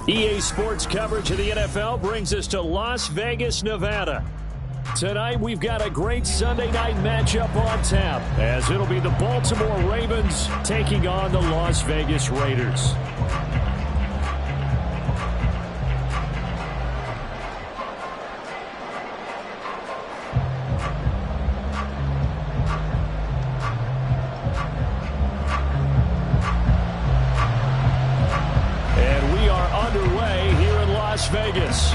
EA Sports coverage of the NFL brings us to Las Vegas, Nevada. Tonight, we've got a great Sunday night matchup on tap, as it'll be the Baltimore Ravens taking on the Las Vegas Raiders. And we are underway here in Las Vegas.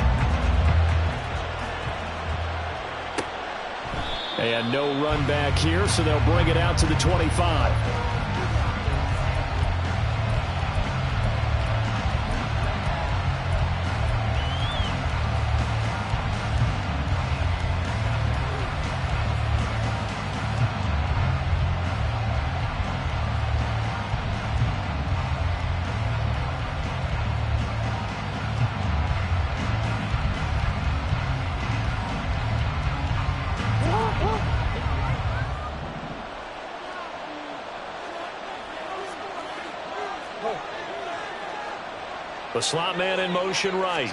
And no run back here, so they'll bring it out to the 25. The slot man in motion right.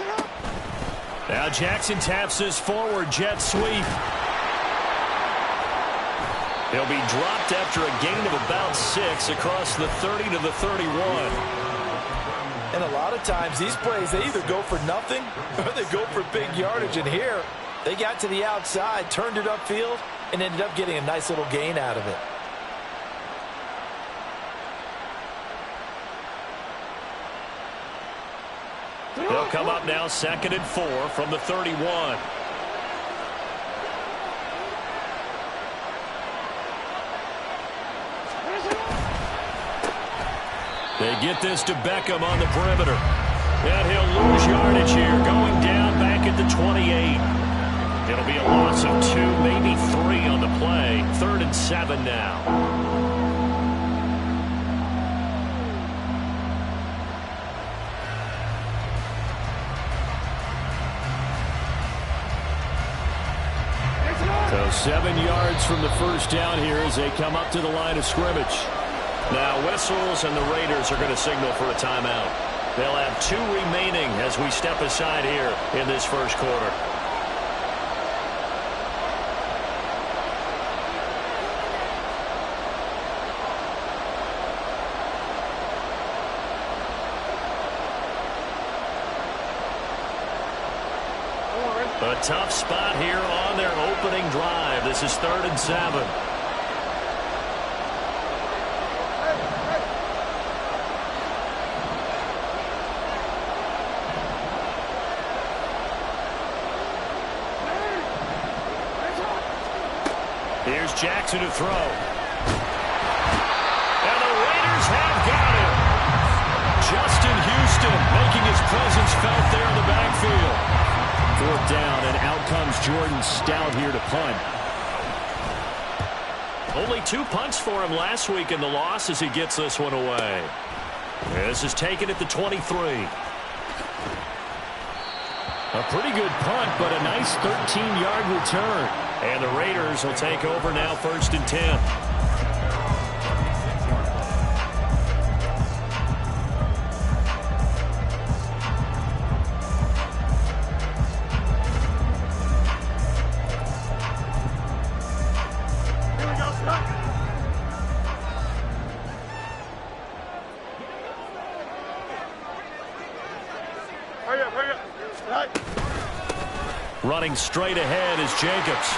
Now Jackson taps his forward jet sweep. He'll be dropped after a gain of about 6 across the 30 to the 31. And a lot of times these plays, they either go for nothing or they go for big yardage. And here, they got to the outside, turned it upfield, and ended up getting a nice little gain out of it. They'll come up now 2nd and 4 from the 31. They get this to Beckham on the perimeter. And he'll lose yardage here, going down back at the 28. It'll be a loss of 2, maybe 3 on the play. 3rd and 7 now. So 7 yards from the first down here as they come up to the line of scrimmage. Now whistles, and the Raiders are going to signal for a timeout. They'll have 2 remaining as we step aside here in this first quarter. A tough spot here on their opening drive. This is 3rd and 7. Here's Jackson to throw. And the Raiders have got him. Justin Houston making his presence felt there in the backfield. 4th down, and out comes Jordan Stout here to punt. Only 2 punts for him last week in the loss as he gets this one away. This is taken at the 23. A pretty good punt, but a nice 13-yard return. And the Raiders will take over now 1st and 10. Running straight ahead is Jacobs.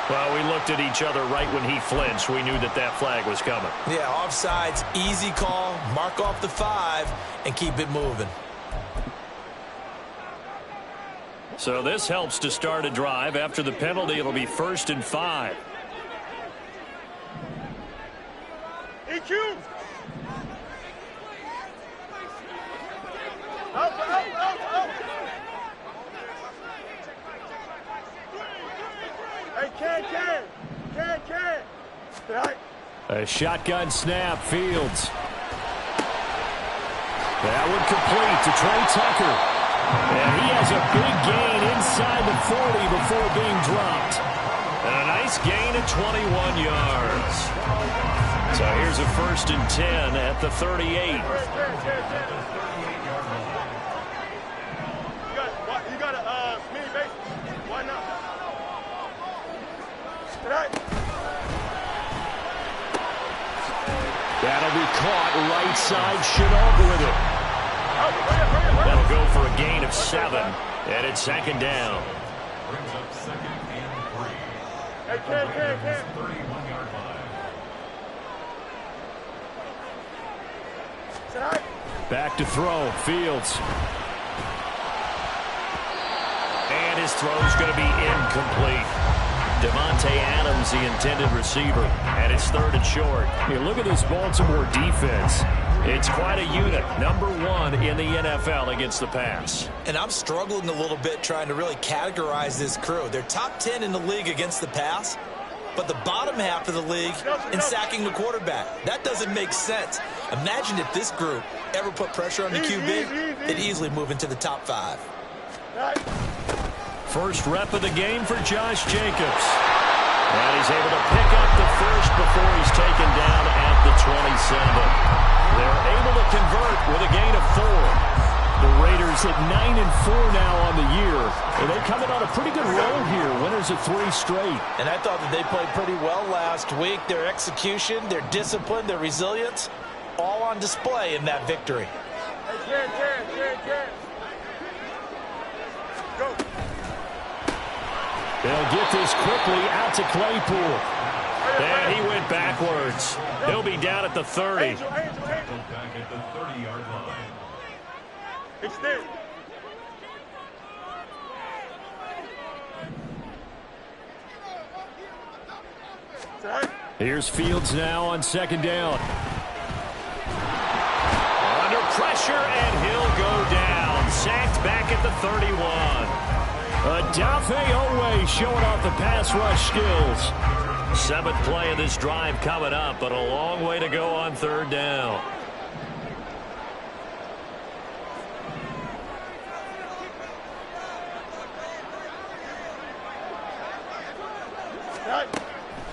Well, we looked at each other right when he flinched. We knew that that flag was coming. Yeah, offsides, easy call. Mark off the 5 and keep it moving. So this helps to start a drive. After the penalty, it'll be 1st and 5. EQ! A shotgun snap, Fields. That one complete to Trey Tucker. And he has a big gain inside the 40 before being dropped. And a nice gain of 21 yards. So here's a 1st and 10 at the 38. You got a mini base. Why not? That'll be caught right side. Chenault with it. That'll go for a gain of 7, and it's 2nd down. Brings up 2nd and 3. Hey, Ken. 31-yard line. Back to throw. Fields. And his throw's going to be incomplete. Devontae Adams, the intended receiver, and it's 3rd and short. Hey, look at this Baltimore defense. It's quite a unit. Number 1 in the NFL against the pass. And I'm struggling a little bit trying to really categorize this crew. They're top 10 in the league against the pass, but the bottom half of the league in sacking the quarterback. That doesn't make sense. Imagine if this group ever put pressure on the QB, they'd easily move into the top 5. First rep of the game for Josh Jacobs. And he's able to pick up the first before he's taken down at the 27. They're able to convert with a gain of 4. The Raiders at 9-4 now on the year. And they come in on a pretty good roll here. Winners of 3 straight. And I thought that they played pretty well last week. Their execution, their discipline, their resilience, all on display in that victory. Ken. Go. They'll get this quickly out to Claypool. And he went backwards. He'll be down at the 30. Angel. Back at the 30-yard line. Extend. Here's Fields now on 2nd down. Under pressure, and he'll go down. Sacked back at the 31. Adafe Owe showing off the pass rush skills. 7th play of this drive coming up, but a long way to go on 3rd down.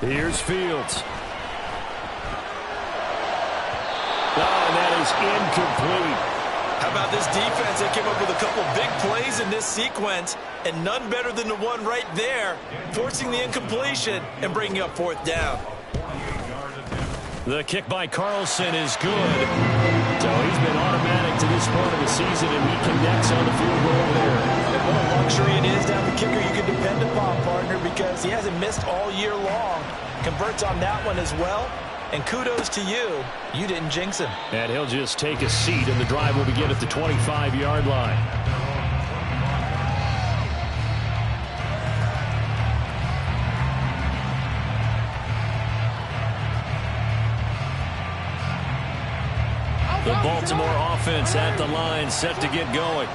Here's Fields. Oh, and that is incomplete. How about this defense? They came up with a couple big plays in this sequence, and none better than the one right there, forcing the incompletion and bringing up 4th down. The kick by Carlson is good. So he's been automatic to this point of the season, and he connects on the field goal there. And what a luxury it is to have a kicker you can depend upon, partner, because he hasn't missed all year long. Converts on that one as well. And kudos to you. You didn't jinx him. And he'll just take a seat, and the drive will begin at the 25-yard line. The Baltimore offense at the line, set to get going.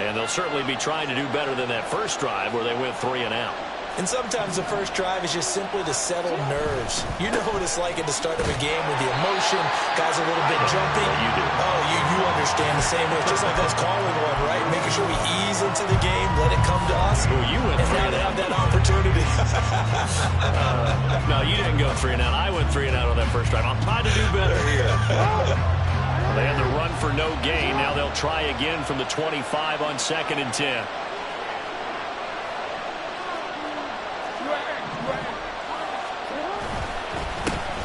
And they'll certainly be trying to do better than that first drive where they went 3 and out. And sometimes the first drive is just simply to settle nerves. You know what it's like at the start of a game with the emotion. Guys are a little bit jumpy. You do. Oh, you understand the same way. It's just like us calling one, right? Making sure we ease into the game, let it come to us. Oh, you went and now they have that opportunity. No, you didn't go 3 and out. I went 3 and out on that first drive. I'm trying to do better here. They had the run for no gain. Now they'll try again from the 25 on 2nd and 10.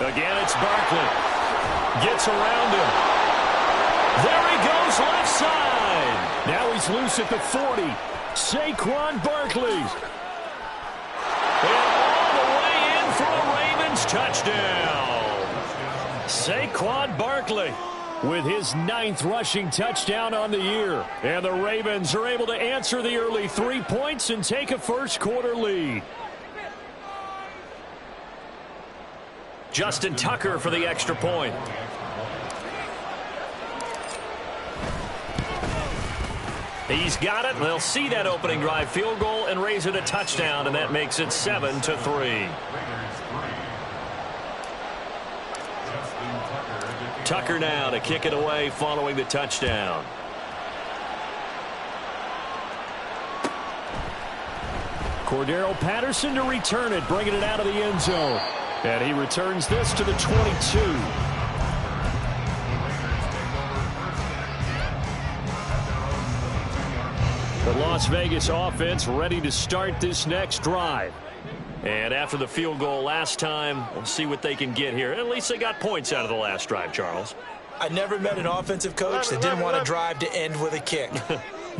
Again, it's Barkley. Gets around him. There he goes, left side. Now he's loose at the 40. Saquon Barkley. And all the way in for a Ravens touchdown. Saquon Barkley with his 9th rushing touchdown on the year. And the Ravens are able to answer the early 3 points and take a first-quarter lead. Justin Tucker for the extra point. He's got it. They'll see that opening drive field goal and raise it a touchdown, and that makes it 7-3. Tucker now to kick it away following the touchdown. Cordero Patterson to return it, bringing it out of the end zone. And he returns this to the 22. The Las Vegas offense ready to start this next drive. And after the field goal last time, we'll see what they can get here. At least they got points out of the last drive, Charles. I never met an offensive coach that didn't want to drive to end with a kick.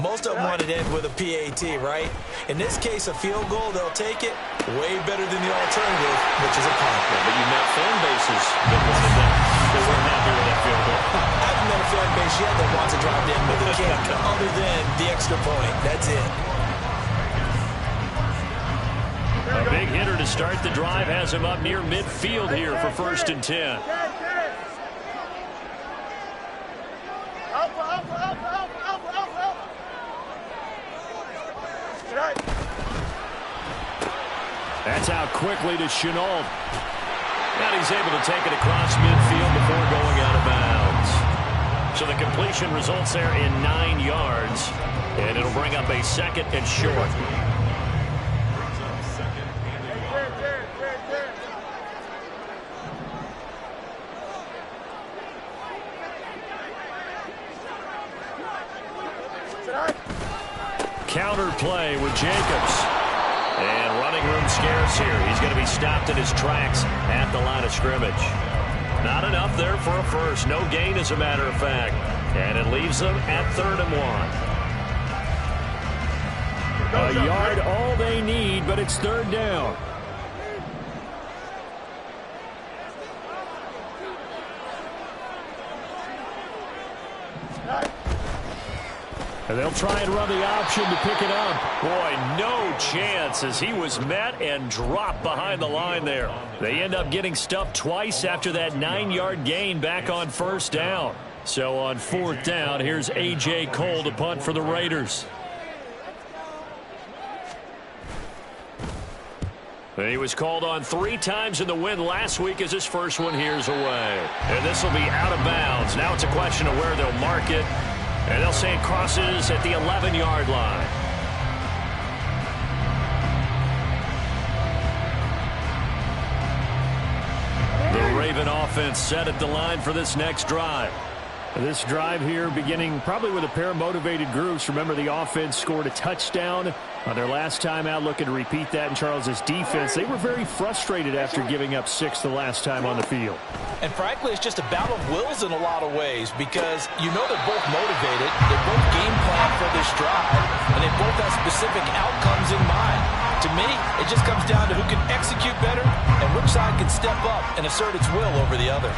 Most of them want to end with a PAT, right? In this case, a field goal, they'll take it way better than the alternative, which is a punt. Yeah, but you met fan bases that weren't happy with that field goal. I haven't met a fan base yet that wants to drive to end with a kick, other than the extra point. That's it. A big hitter to start the drive has him up near midfield here for 1st and 10. That's out quickly to Chenault. And he's able to take it across midfield before going out of bounds. So the completion results there in 9 yards. And it'll bring up a 2nd and short. Counter play with Jacobs. And running room scarce here. He's going to be stopped in his tracks at the line of scrimmage. Not enough there for a first. No gain, as a matter of fact. And it leaves them at 3rd and 1. A yard all they need, but it's 3rd down. And they'll try and run the option to pick it up. Boy, no chance as he was met and dropped behind the line there. They end up getting stuffed twice after that 9-yard gain back on 1st down. So on 4th down, here's A.J. Cole to punt for the Raiders. And he was called on 3 times in the win last week as his first one here's away. And this will be out of bounds. Now it's a question of where they'll mark it. And they'll say it crosses at the 11-yard line. The Raven offense set at the line for this next drive. This drive here beginning probably with a pair of motivated groups. Remember, the offense scored a touchdown on their last time out, looking to repeat that in Charles's defense. They were very frustrated after giving up 6 the last time on the field. And frankly, it's just a battle of wills in a lot of ways because you know they're both motivated, they're both game planned for this drive, and they both have specific outcomes in mind. To me, it just comes down to who can execute better and which side can step up and assert its will over the other.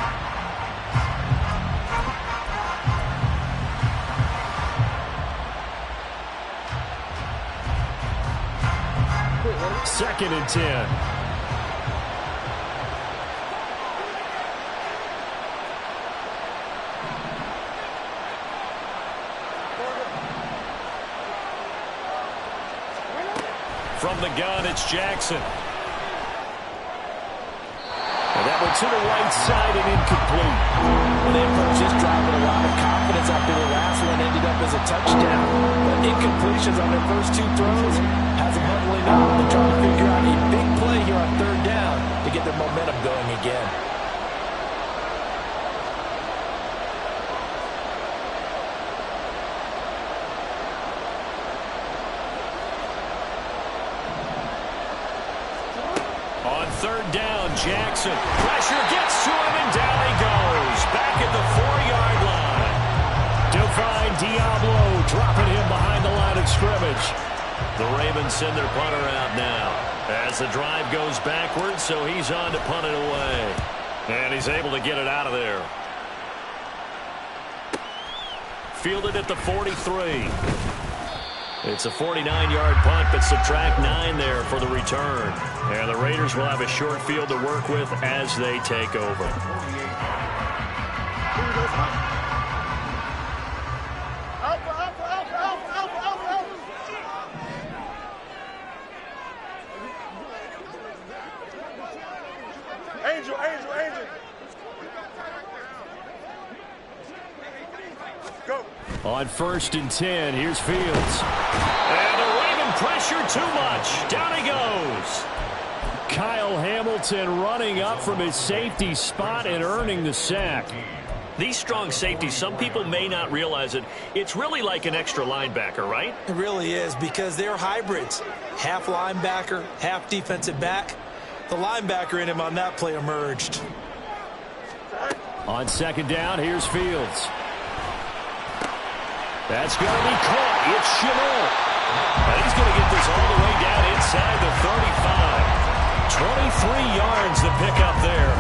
Second and 10. From the gun, it's Jackson. And that one to the right side and incomplete. Well, they approached this drive with a lot of confidence after the last one ended up as a touchdown. But incompletions on their first 2 throws has them huddling up and trying to figure out a big play here on 3rd down to get their momentum going again. On 3rd down, Jackson. Pressure gets to him, and down he goes. Back at the 4-yard line. Divine Diablo dropping him behind the line of scrimmage. The Ravens send their punter out now as the drive goes backwards, so he's on to punt it away. And he's able to get it out of there. Fielded at the 43. It's a 49-yard punt, but subtract 9 there for the return. And the Raiders will have a short field to work with as they take over. Angel, Angel, Angel. Go. On 1st and 10, here's Fields. And the Raven pressure too much. Down he goes. Kyle Hamilton Hamilton running up from his safety spot and earning the sack. These strong safeties, some people may not realize it. It's really like an extra linebacker, right? It really is, because they're hybrids. Half linebacker, half defensive back. The linebacker in him on that play emerged. On second down, here's Fields. That's going to be caught. It's Chanel. And he's going to get this all the way down inside the 35. 23 yards to pick up there.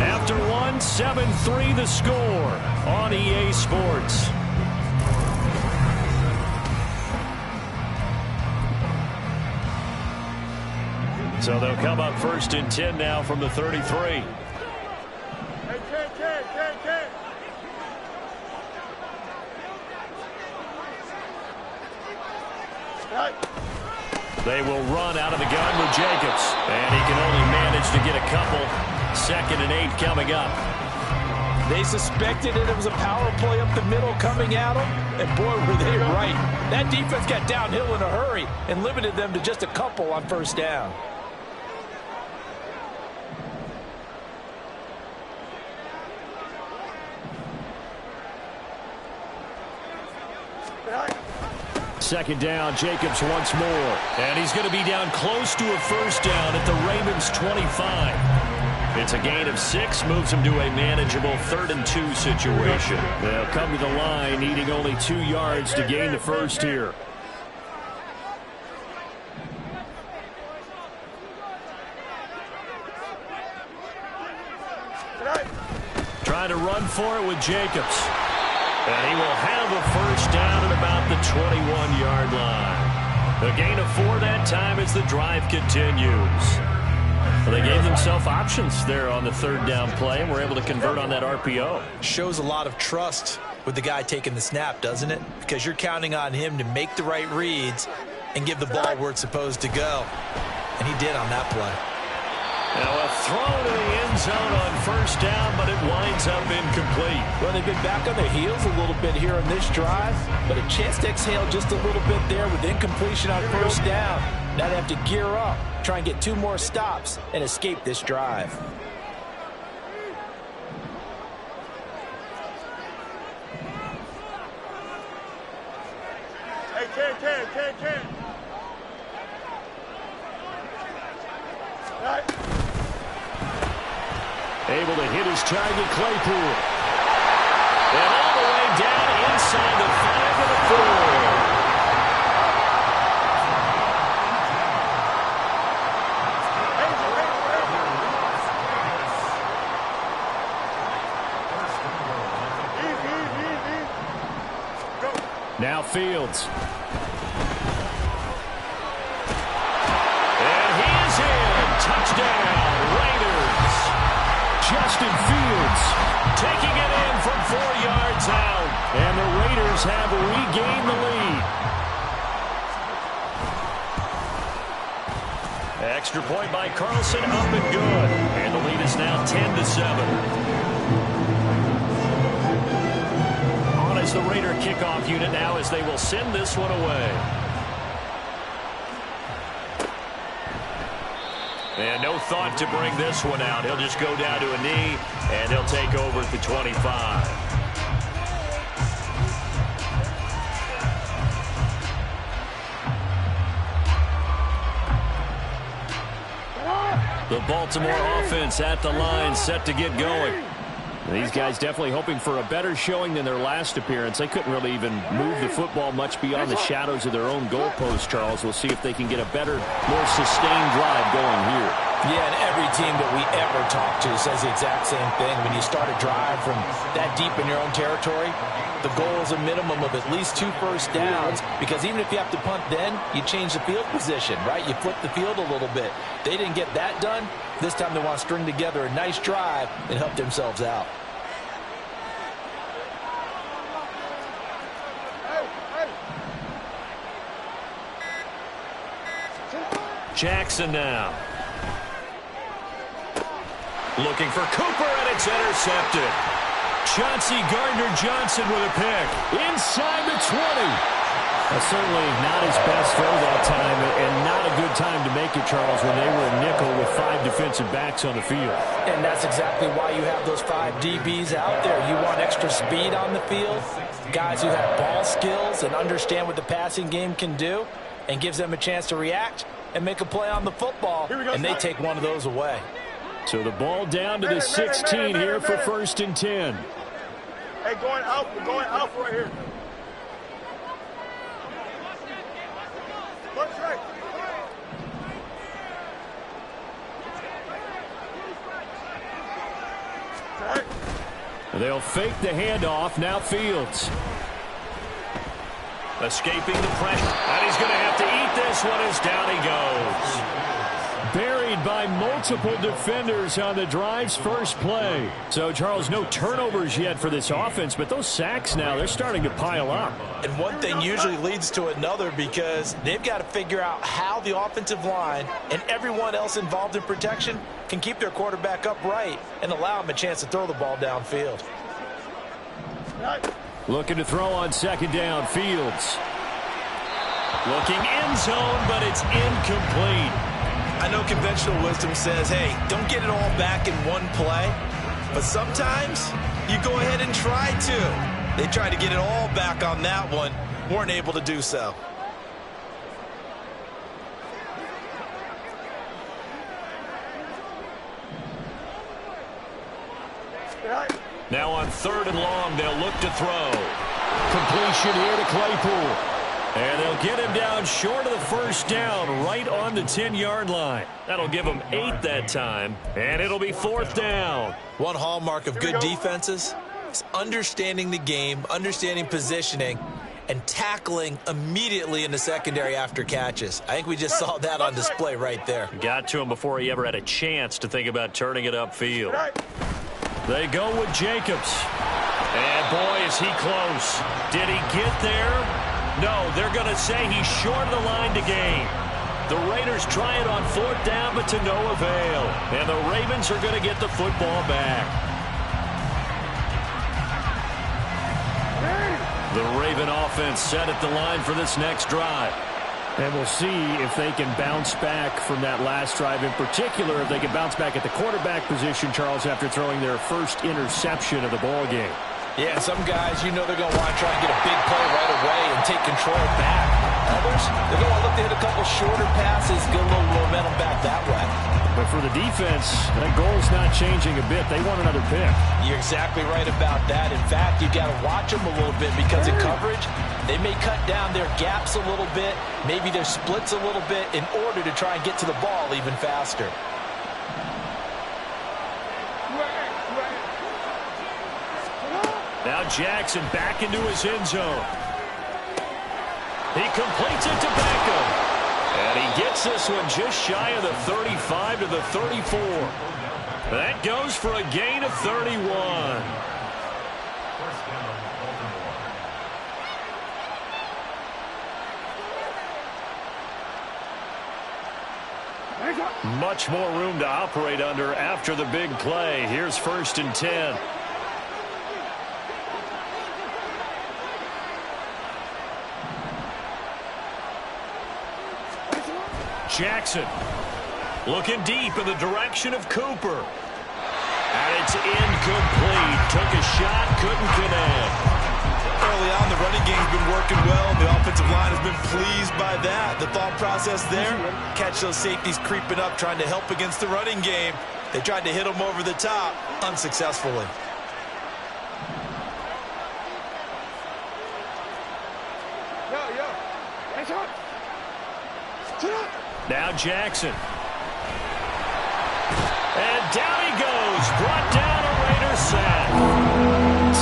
After one, 7-3 the score on EA Sports. So they'll come up first and 10 now from the 33. Hey, Ken. Right. They will run out of the gun with Jacobs. And he can only manage to get a couple. 2nd and 8 coming up. They suspected it was a power play up the middle coming at them. And boy, were they right. That defense got downhill in a hurry and limited them to just a couple on first down. Second down, Jacobs once more. And he's going to be down close to a first down at the Ravens' 25. It's a gain of 6, moves him to a manageable 3rd and 2 situation. They'll come to the line, needing only 2 yards to gain the first here. Trying to run for it with Jacobs. And he will have a first down at about the 21-yard line. A gain of 4 that time as the drive continues. Well, they gave themselves options there on the 3rd down play and were able to convert on that RPO. Shows a lot of trust with the guy taking the snap, doesn't it? Because you're counting on him to make the right reads and give the ball where it's supposed to go. And he did on that play. Now a throw to the end zone on first down, but it winds up incomplete. Well, they've been back on their heels a little bit here in this drive, but a chance to exhale just a little bit there with incompletion on first down. Now they have to gear up, try and get 2 more stops, and escape this drive. Hey, Ken. Right. Able to hit his target, Claypool. And all the way down inside the 5 of the 4. Easy. Go. Now Fields. And he is in. Touchdown, Raiders. Justin Fields taking it in from 4 yards out. And the Raiders have regained the lead. Extra point by Carlson, up and good. And the lead is now 10-7. On as the Raider kickoff unit now as they will send this one away. And no thought to bring this one out. He'll just go down to a knee, and he'll take over at the 25. The Baltimore offense at the line, set to get going. These guys definitely hoping for a better showing than their last appearance. They couldn't really even move the football much beyond the shadows of their own goalpost, Charles. We'll see if they can get a better, more sustained drive going here. Yeah, and every team that we ever talk to says the exact same thing. When you start a drive from that deep in your own territory, the goal is a minimum of at least 2 first downs, because even if you have to punt then, you change the field position, right? You flip the field a little bit. They didn't get that done. This time they want to string together a nice drive and help themselves out. Jackson now. Looking for Cooper, and it's intercepted. Chauncey Gardner-Johnson with a pick. Inside the 20. Certainly not his best throw that time, and not a good time to make it, Charles, when they were a nickel with 5 defensive backs on the field. And that's exactly why you have those 5 DBs out there. You want extra speed on the field, guys who have ball skills and understand what the passing game can do, and gives them a chance to react and make a play on the football, and they take one of those away. So the ball down to the 16 here for 1st and 10. Hey, going out. We're going out right here. Left side. Right. They'll fake the handoff. Now Fields. Escaping the pressure. And he's going to have to eat this one as down he goes. Buried by multiple defenders on the drive's first play. So, Charles, no turnovers yet for this offense, but those sacks now, they're starting to pile up. And one thing usually leads to another because they've got to figure out how the offensive line and everyone else involved in protection can keep their quarterback upright and allow him a chance to throw the ball downfield. Looking to throw on 2nd down, Fields. Looking end zone, but it's incomplete. I know conventional wisdom says, hey, don't get it all back in one play. But sometimes you go ahead and try to. They tried to get it all back on that one. Weren't able to do so. Now on 3rd and long, they'll look to throw. Completion here to Claypool. And they'll get him down short of the 1st down, right on the 10-yard line. That'll give them 8 that time, and it'll be 4th down. One hallmark of good defenses is understanding the game, understanding positioning, and tackling immediately in the secondary after catches. I think we just saw that on display right there. Got to him before he ever had a chance to think about turning it upfield. They go with Jacobs. And boy, is he close. Did he get there? No, they're going to say he's short of the line to gain. The Raiders try it on 4th down, but to no avail. And the Ravens are going to get the football back. The Raven offense set at the line for this next drive. And we'll see if they can bounce back from that last drive. In particular, if they can bounce back at the quarterback position, Charles, after throwing their first interception of the ball game. Yeah, some guys, you know they're going to want to try and get a big play right away and take control back. Others, they're going to look to hit a couple shorter passes, get a little momentum back that way. But for the defense, that goal's not changing a bit. They want another pick. You're exactly right about that. In fact, you got to watch them a little bit because in coverage, they may cut down their gaps a little bit, maybe their splits a little bit in order to try and get to the ball even faster. Now Jackson back into his end zone. He completes it to Beckham. And he gets this one just shy of the 35 to the 34. That goes for a gain of 31. Much more room to operate under after the big play. Here's 1st and 10. Jackson looking deep in the direction of Cooper. And it's incomplete. Took a shot, couldn't connect. Early on, the running game's been working well. The offensive line has been pleased by that. The thought process there, catch those safeties creeping up, trying to help against the running game. They tried to hit them over the top, unsuccessfully. Now Jackson. And down he goes. Brought down a Raider sack.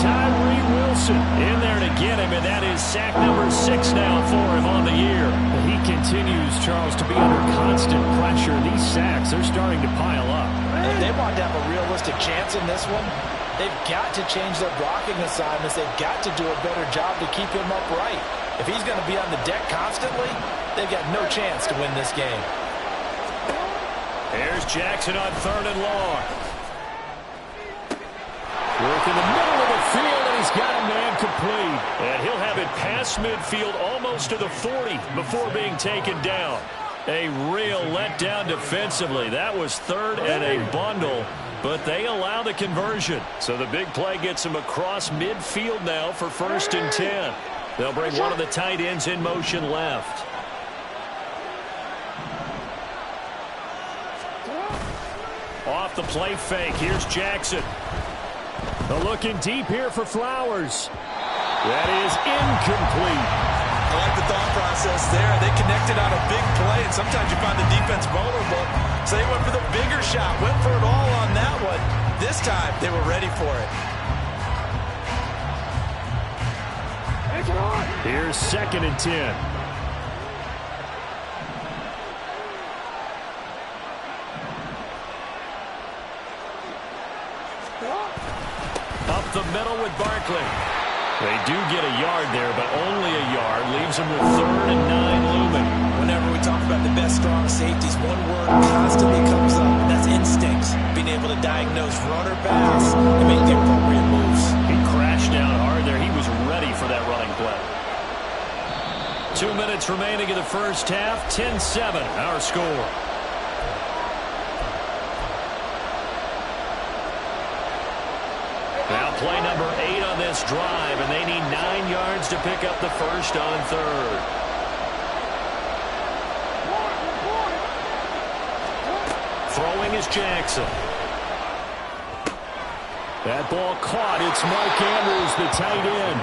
Tyree Wilson in there to get him, and that is sack number 6 now for him on the year. He continues, Charles, to be under constant pressure. These sacks, they're starting to pile up. If they want to have a realistic chance in this one, they've got to change their blocking assignments. They've got to do a better job to keep him upright. If he's going to be on the deck constantly, they've got no chance to win this game. Here's Jackson on 3rd and long. Work in the middle of the field, and he's got a man complete. And he'll have it past midfield almost to the 40 before being taken down. A real letdown defensively. That was third and a bundle, but they allow the conversion. So the big play gets them across midfield now for 1st and 10. They'll bring one of the tight ends in motion left. Off the play fake. Here's Jackson. They're looking deep here for Flowers. That is incomplete. I like the thought process there. They connected on a big play, and sometimes you find the defense vulnerable. So they went for the bigger shot, went for it all on that one. This time, they were ready for it. Here's 2nd and 10. Up the middle with Barkley. They do get a yard there, but only a yard. Leaves them with 3rd and 9 looming. Whenever we talk about the best strong safeties, one word constantly comes up, and that's instincts. Being able to diagnose run or pass and make the appropriate moves. He crashed down hard there. He was ready for that running play. 2 minutes remaining in the first half. 10-7, our score. Now play number 8 on this drive, and they need 9 yards to pick up the first on 3rd. Throwing is Jackson. That ball caught. It's Mark Andrews, the tight end.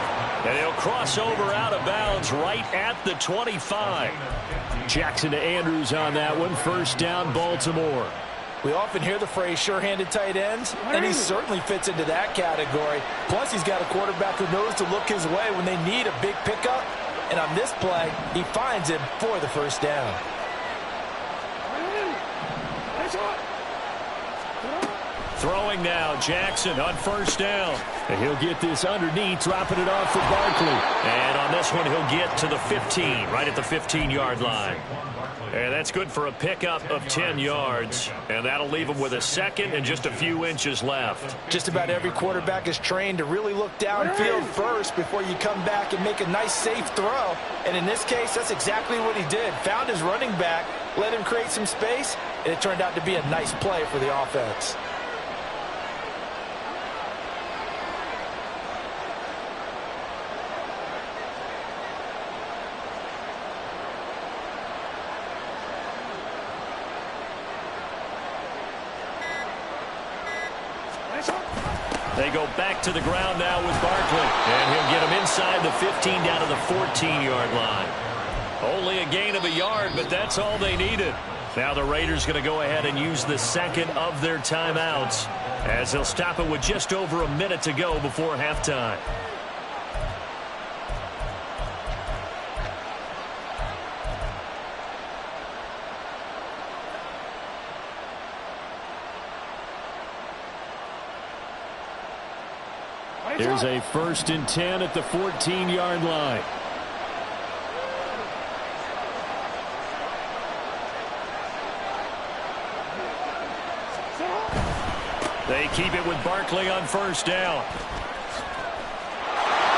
And he'll cross over out of bounds right at the 25. Jackson to Andrews on that one. 1st down, Baltimore. We often hear the phrase sure-handed tight ends, and he certainly fits into that category. Plus, he's got a quarterback who knows to look his way when they need a big pickup. And on this play, he finds him for the 1st down. Throwing now, Jackson on 1st down. And he'll get this underneath, dropping it off for Barkley. And on this one, he'll get to the 15, right at the 15-yard line. And that's good for a pickup of 10 yards. And that'll leave him with a 2nd and just a few inches left. Just about every quarterback is trained to really look downfield first before you come back and make a nice, safe throw. And in this case, that's exactly what he did. Found his running back, let him create some space, and it turned out to be a nice play for the offense. They go back to the ground now with Barkley. And he'll get him inside the 15 down to the 14-yard line. Only a gain of a yard, but that's all they needed. Now the Raiders going to go ahead and use the 2nd of their timeouts, as they'll stop it with just over a minute to go before halftime. Here's a 1st and 10 at the 14-yard line. They keep it with Barkley on 1st down.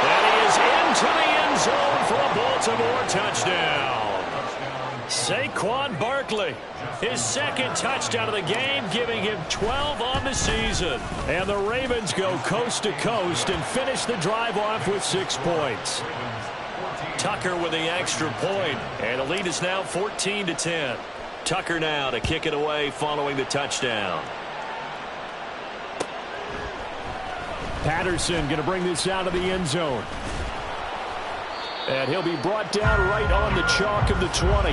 And he is into the end zone for a Baltimore touchdown. Saquon Barkley, his 2nd touchdown of the game, giving him 12 on the season. And the Ravens go coast to coast and finish the drive off with 6 points. Tucker with the extra point, and the lead is now 14-10. Tucker now to kick it away following the touchdown. Patterson going to bring this out of the end zone. And he'll be brought down right on the chalk of the 20.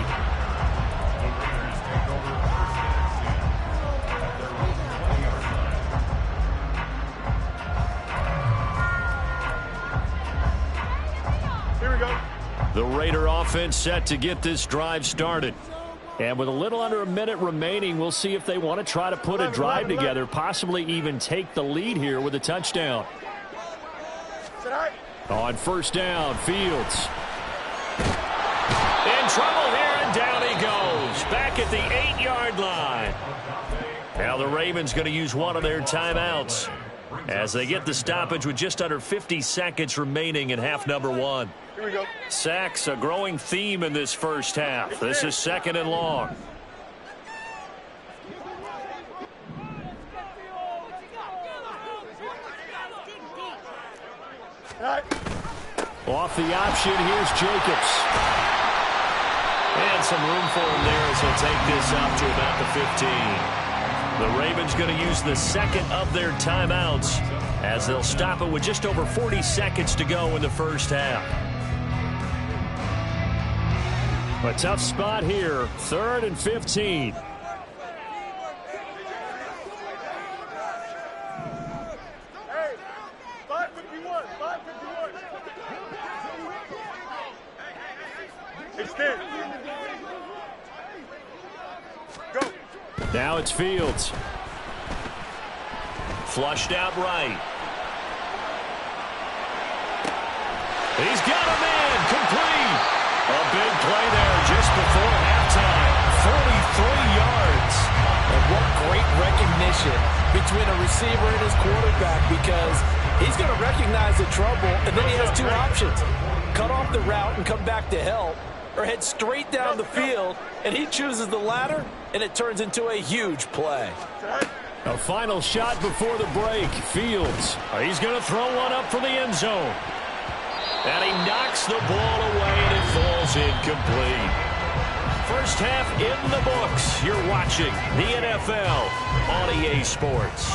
Here we go. The Raider offense set to get this drive started. And with a little under a minute remaining, we'll see if they want to try to put a drive together, possibly even take the lead here with a touchdown. On 1st down, Fields. In trouble here, and down he goes. Back at the 8-yard line. Now the Ravens going to use one of their timeouts. as they get the stoppage with just under 50 seconds remaining in half number one. Here we go. Sacks, a growing theme in this first half. This is 2nd and long. Off the option, here's Jacobs. And some room for him there as he'll take this up to about the 15. The Ravens going to use the second of their timeouts as they'll stop it with just over 40 seconds to go in the first half. A tough spot here, 3rd and 15. Now it's Fields. Flushed out right. He's got a man complete. A big play there just before halftime. 43 yards. And what great recognition between a receiver and his quarterback, because he's going to recognize the trouble, and then he has two options. Cut off the route and come back to help, or head straight down the field, and he chooses the latter, and it turns into a huge play. A final shot before the break. Fields. He's going to throw one up for the end zone. And he knocks the ball away, and it falls incomplete. First half in the books. You're watching the NFL on EA Sports.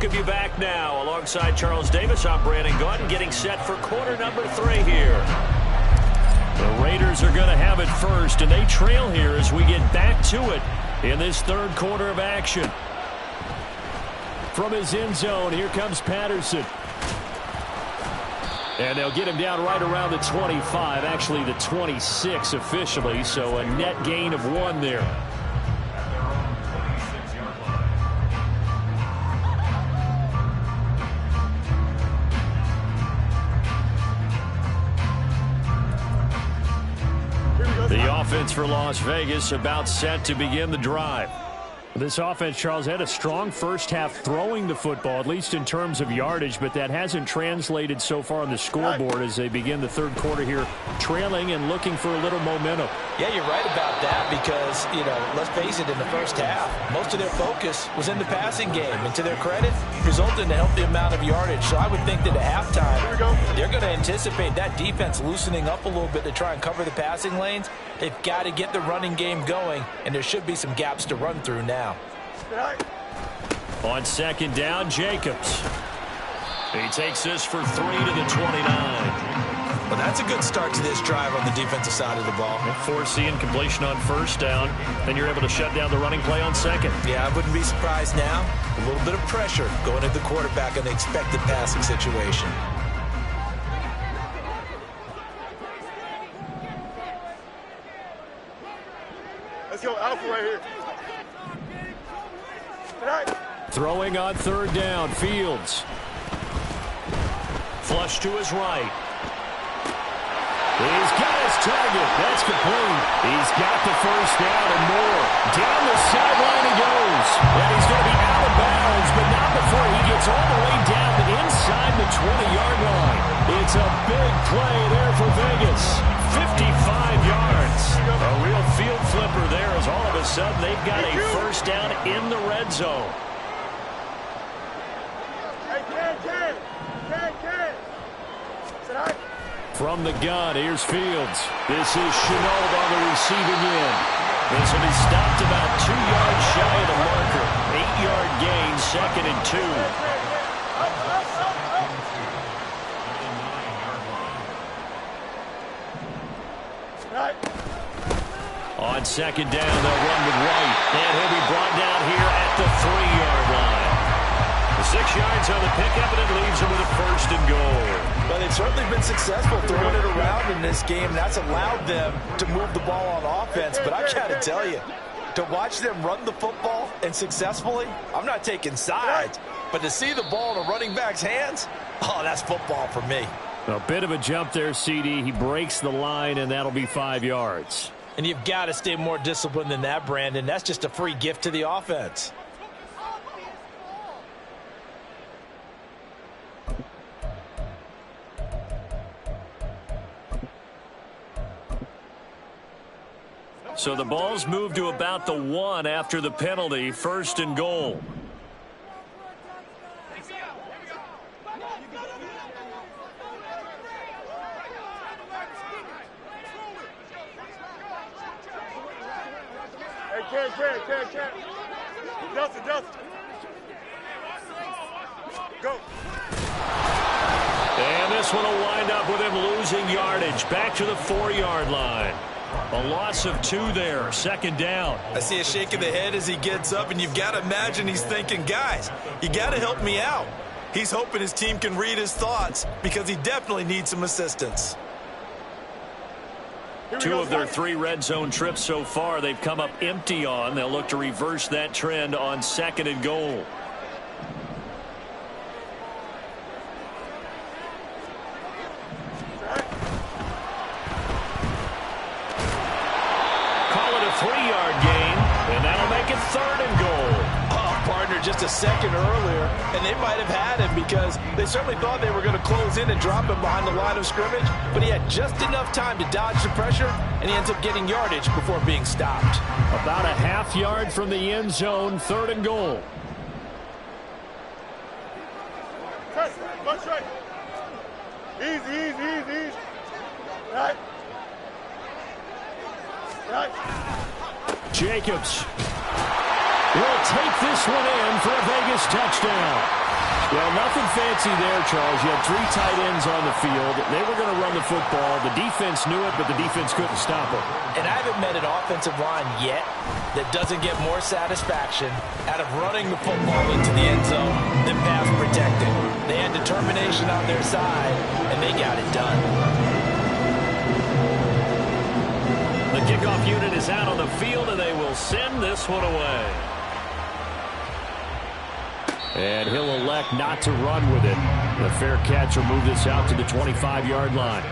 Welcome you back now. Alongside Charles Davis, I'm Brandon Gordon, getting set for quarter number 3 here. The Raiders are going to have it first, and they trail here as we get back to it in this 3rd quarter of action. From his end zone, here comes Patterson. And they'll get him down right around the 25, actually the 26 officially, so a net gain of 1 there. The offense for Las Vegas about set to begin the drive. This offense, Charles, had a strong first half throwing the football, at least in terms of yardage, but that hasn't translated so far on the scoreboard as they begin the 3rd quarter here, trailing and looking for a little momentum. Yeah, you're right about that because, let's face it, in the first half, most of their focus was in the passing game. And to their credit, resulted in a healthy amount of yardage. So I would think that at halftime, they're going to anticipate that defense loosening up a little bit to try and cover the passing lanes. They've got to get the running game going, and there should be some gaps to run through now. On 2nd down, Jacobs. He takes this for 3 to the 29. Well, that's a good start to this drive on the defensive side of the ball. Forcing completion on 1st down. Then you're able to shut down the running play on 2nd. Yeah, I wouldn't be surprised now. A little bit of pressure going at the quarterback in the expected passing situation. Let's go alpha right here. Throwing on 3rd down, Fields. Flush to his right. He's got his target. That's complete. He's got the 1st down and more. Down the sideline he goes. And he's going to be out of bounds, but not before he gets all the way down inside the 20-yard line. It's a big play there for Vegas. 55 yards. A real field flipper there as all of a sudden they've got a 1st down in the red zone. From the gun, here's Fields. This is Chenault on the receiving end. This will be stopped about 2 yards shy of the marker. 8-yard gain, 2nd and 2. On 2nd down, they'll run with White. And he'll be brought down here at the 3-yard line. 6 yards on the pickup, and it leaves them with a 1st and goal. But they've certainly been successful throwing it around in this game. That's allowed them to move the ball on offense. But I got to tell you, to watch them run the football and successfully, I'm not taking sides. But to see the ball in a running back's hands, oh, that's football for me. A bit of a jump there, CD. He breaks the line, and that'll be 5 yards. And you've got to stay more disciplined than that, Brandon. That's just a free gift to the offense. So the ball's moved to about the 1 after the penalty. 1st and goal. Can't. Dustin. Go. And this one will wind up with him losing yardage. Back to the 4-yard line. A loss of 2 there. 2nd down. I see a shake of the head as he gets up, and you've got to imagine he's thinking, guys, you got to help me out. He's hoping his team can read his thoughts because he definitely needs some assistance. 2 of their 3 red zone trips so far they've come up empty on. They'll look to reverse that trend on 2nd and goal. Call it a 3-yard gain, and that'll make it 3rd and goal. Partner just a second earlier, and they might have had him because they certainly thought they were going to close in and drop him behind the line of scrimmage, but he had just enough time to dodge the pressure, and he ends up getting yardage before being stopped. About a half yard from the end zone, 3rd and goal. Much right. Easy. Right. Jacobs will take this one in for a Vegas touchdown. Well, nothing fancy there, Charles. You had 3 tight ends on the field. They were going to run the football. The defense knew it, but the defense couldn't stop it. And I haven't met an offensive line yet that doesn't get more satisfaction out of running the football into the end zone than pass protecting. They had determination on their side, and they got it done. The kickoff unit is out on the field, and they will send this one away. And he'll elect not to run with it. The fair catch will move this out to the 25-yard line.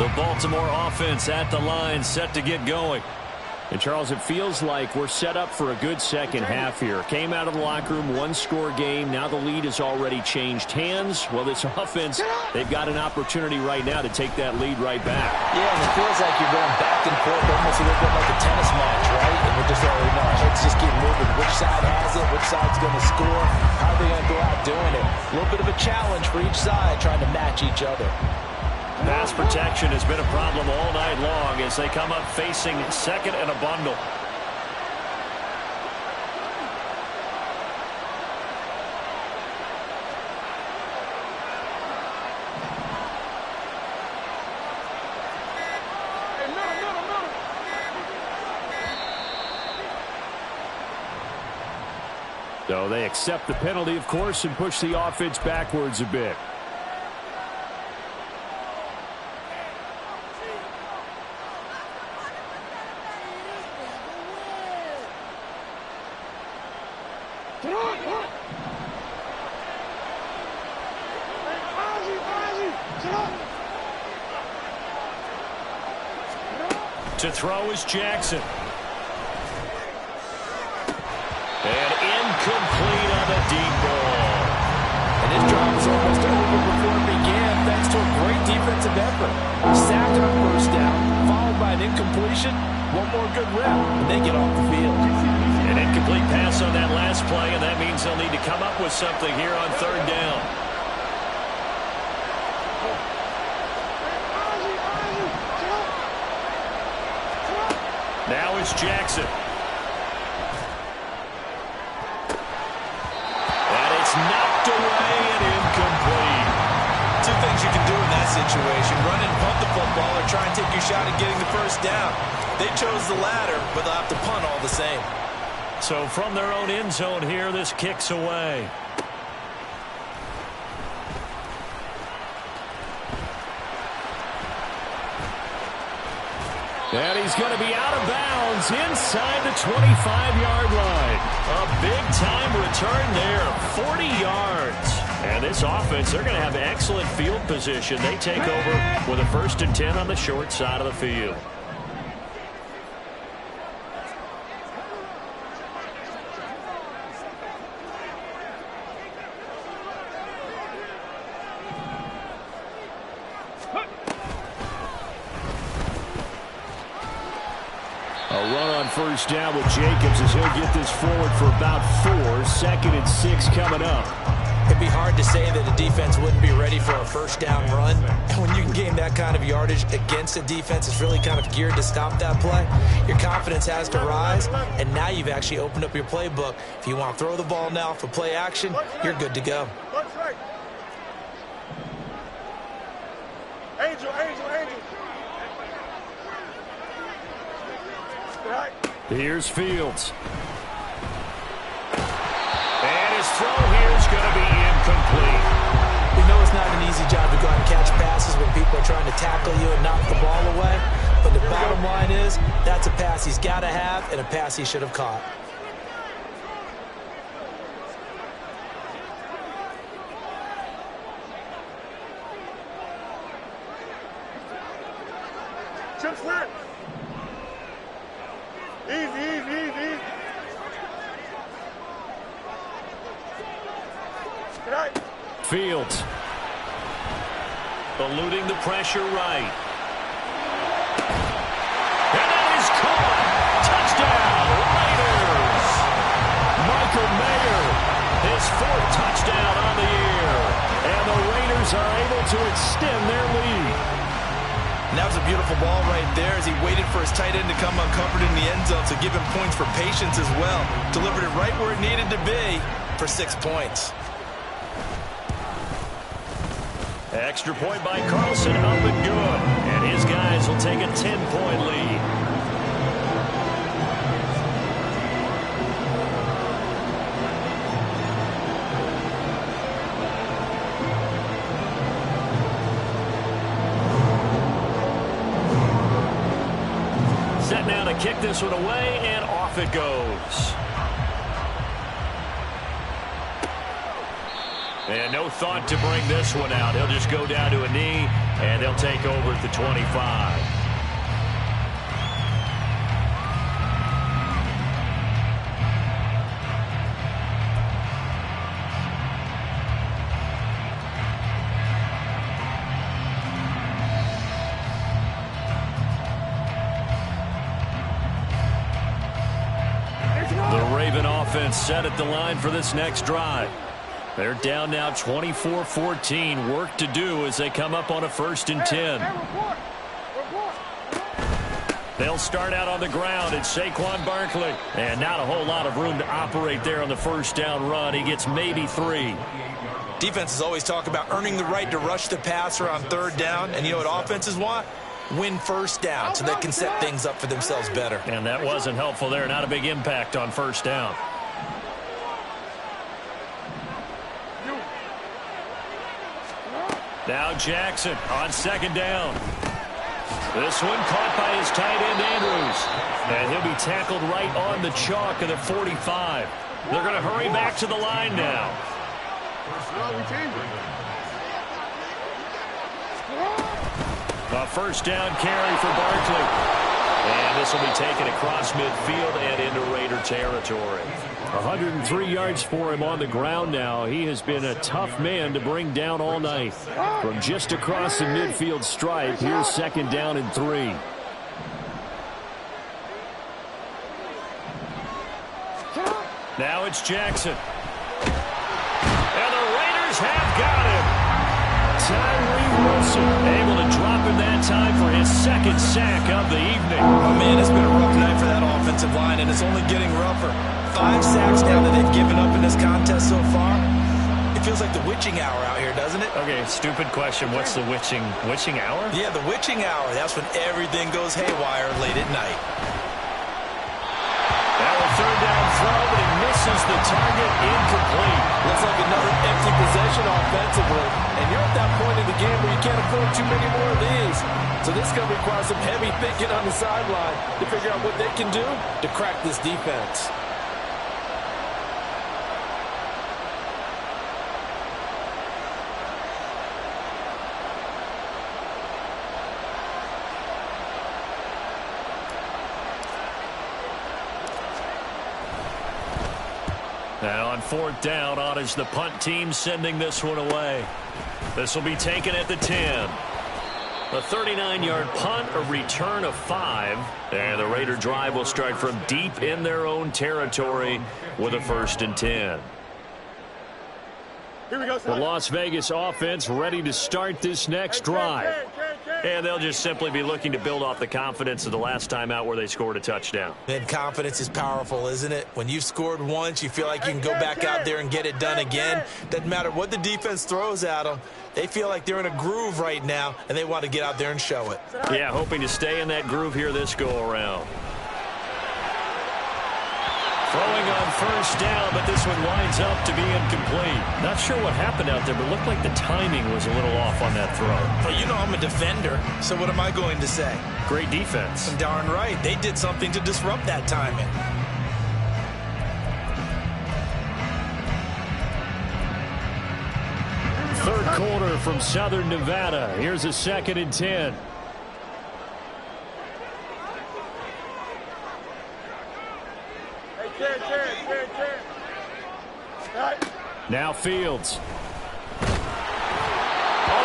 The Baltimore offense at the line, set to get going. And, Charles, it feels like we're set up for a good second half here. Came out of the locker room, 1-score game. Now the lead has already changed hands. Well, this offense, they've got an opportunity right now to take that lead right back. Yeah, and it feels like you're going back and forth almost a little bit like a tennis match, right? And we're just our heads just keep moving. Which side has it? Which side's going to score? How are they going to go out doing it? A little bit of a challenge for each side trying to match each other. Pass protection has been a problem all night long as they come up facing 2nd and a bundle. So they accept the penalty, of course, and push the offense backwards a bit. To throw is Jackson. And incomplete on the deep ball. And his drive was almost over before it began thanks to a great defensive effort. Sacked on 1st down, followed by an incompletion. One more good rep, and they get off the field. An incomplete pass on that last play, and that means they'll need to come up with something here on 3rd down. Now it's Jackson. situation. Run and punt the football or try and take your shot at getting the first down. They chose the latter, but they'll have to punt all the same. So from their own end zone here, this kicks away. And he's going to be out of bounds inside the 25-yard line. A big-time return there, 40 yards. And this offense, they're going to have excellent field position. They take over with a 1st and 10 on the short side of the field. A run on 1st down with Jacobs as he'll get this forward for about 4. 2nd and 6 coming up. It'd be hard to say that a defense wouldn't be ready for a 1st down run. And when you can gain that kind of yardage against a defense that's really kind of geared to stop that play, your confidence has to rise, and now you've actually opened up your playbook. If you want to throw the ball now for play action, you're good to go. Angel, angel, angel. Here's Fields. And his throw here is going to be incomplete. We know it's not an easy job to go out and catch passes when people are trying to tackle you and knock the ball away. But the bottom line is, that's a pass he's got to have and a pass he should have caught. Chip slip. Easy, easy, easy. Right. Fields. Eluding the pressure right. And that is caught. Touchdown, Raiders. Michael Mayer, his 4th touchdown on the year. And the Raiders are able to extend their lead. And that was a beautiful ball right there as he waited for his tight end to come uncovered in the end zone, so give him points for patience as well. Delivered it right where it needed to be for 6 points. Extra point by Carlson, up and good. And his guys will take a 10-point lead. Set now to kick this one away, and off it goes. And no thought to bring this one out. He'll just go down to a knee, and they'll take over at the 25. The Raven offense set at the line for this next drive. They're down now 24-14. Work to do as they come up on a 1st and 10. They'll start out on the ground. It's Saquon Barkley. And not a whole lot of room to operate there on the 1st down run. He gets maybe 3. Defenses always talk about earning the right to rush the passer on 3rd down. And you know what offenses want? Win 1st down so they can set things up for themselves better. And that wasn't helpful there. Not a big impact on 1st down. Now Jackson on 2nd down. This one caught by his tight end Andrews. And he'll be tackled right on the chalk of the 45. They're going to hurry back to the line now. A 1st down carry for Barkley. And this will be taken across midfield and into Raider territory. 103 yards for him on the ground now. He has been a tough man to bring down all night. From just across the midfield stripe, here's 2nd down and 3. Now it's Jackson. And the Raiders have got him. Tyree Wilson able to drop him that time for his 2nd sack of the evening. Oh, man, it's been a rough night for that offensive line, and it's only getting rougher. 5 sacks now that they've given up in this contest so far. If feels like the witching hour out here, doesn't it? Okay, stupid question. What's the witching hour? Yeah, the witching hour. That's when everything goes haywire late at night. Now a third down throw, but he misses the target, incomplete. Looks like another empty possession offensively. And you're at that point in the game where you can't afford too many more of these. So this is going to require some heavy thinking on the sideline to figure out what they can do to crack this defense. Now on fourth down, on is the punt team sending this one away. This will be taken at the 10. A 39-yard punt, a return of 5. And the Raider drive will start from deep in their own territory with a 1st and 10. Here we go, The Las Vegas offense ready to start this next drive. And they'll just simply be looking to build off the confidence of the last time out where they scored a touchdown. And confidence is powerful, isn't it? When you've scored once, you feel like you can go back out there and get it done again. Doesn't matter what the defense throws at them. They feel like they're in a groove right now, and they want to get out there and show it. Yeah, hoping to stay in that groove here this go-around. Throwing on first down, but this one winds up to be incomplete. Not sure what happened out there, but looked like the timing was a little off on that throw. Well, you know I'm a defender, so what am I going to say? Great defense. Darn right. They did something to disrupt that timing. Third quarter from Southern Nevada. Here's a 2nd and 10. Now Fields. Oh,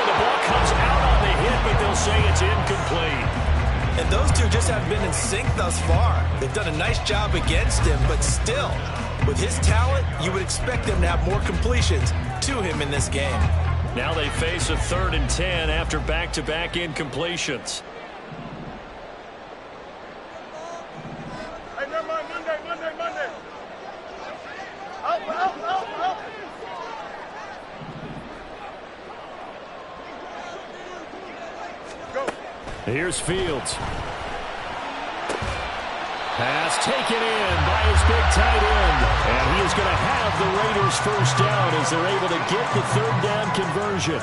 the ball comes out on the hit, but they'll say it's incomplete. And those two just haven't been in sync thus far. They've done a nice job against him, but still, with his talent, you would expect them to have more completions to him in this game. Now they face a 3rd and 10 after back-to-back incompletions. Hey, Monday. Out. Go. Here's Fields. Pass taken in by his big tight end. And he is going to have the Raiders first down as they're able to get the 3rd down conversion.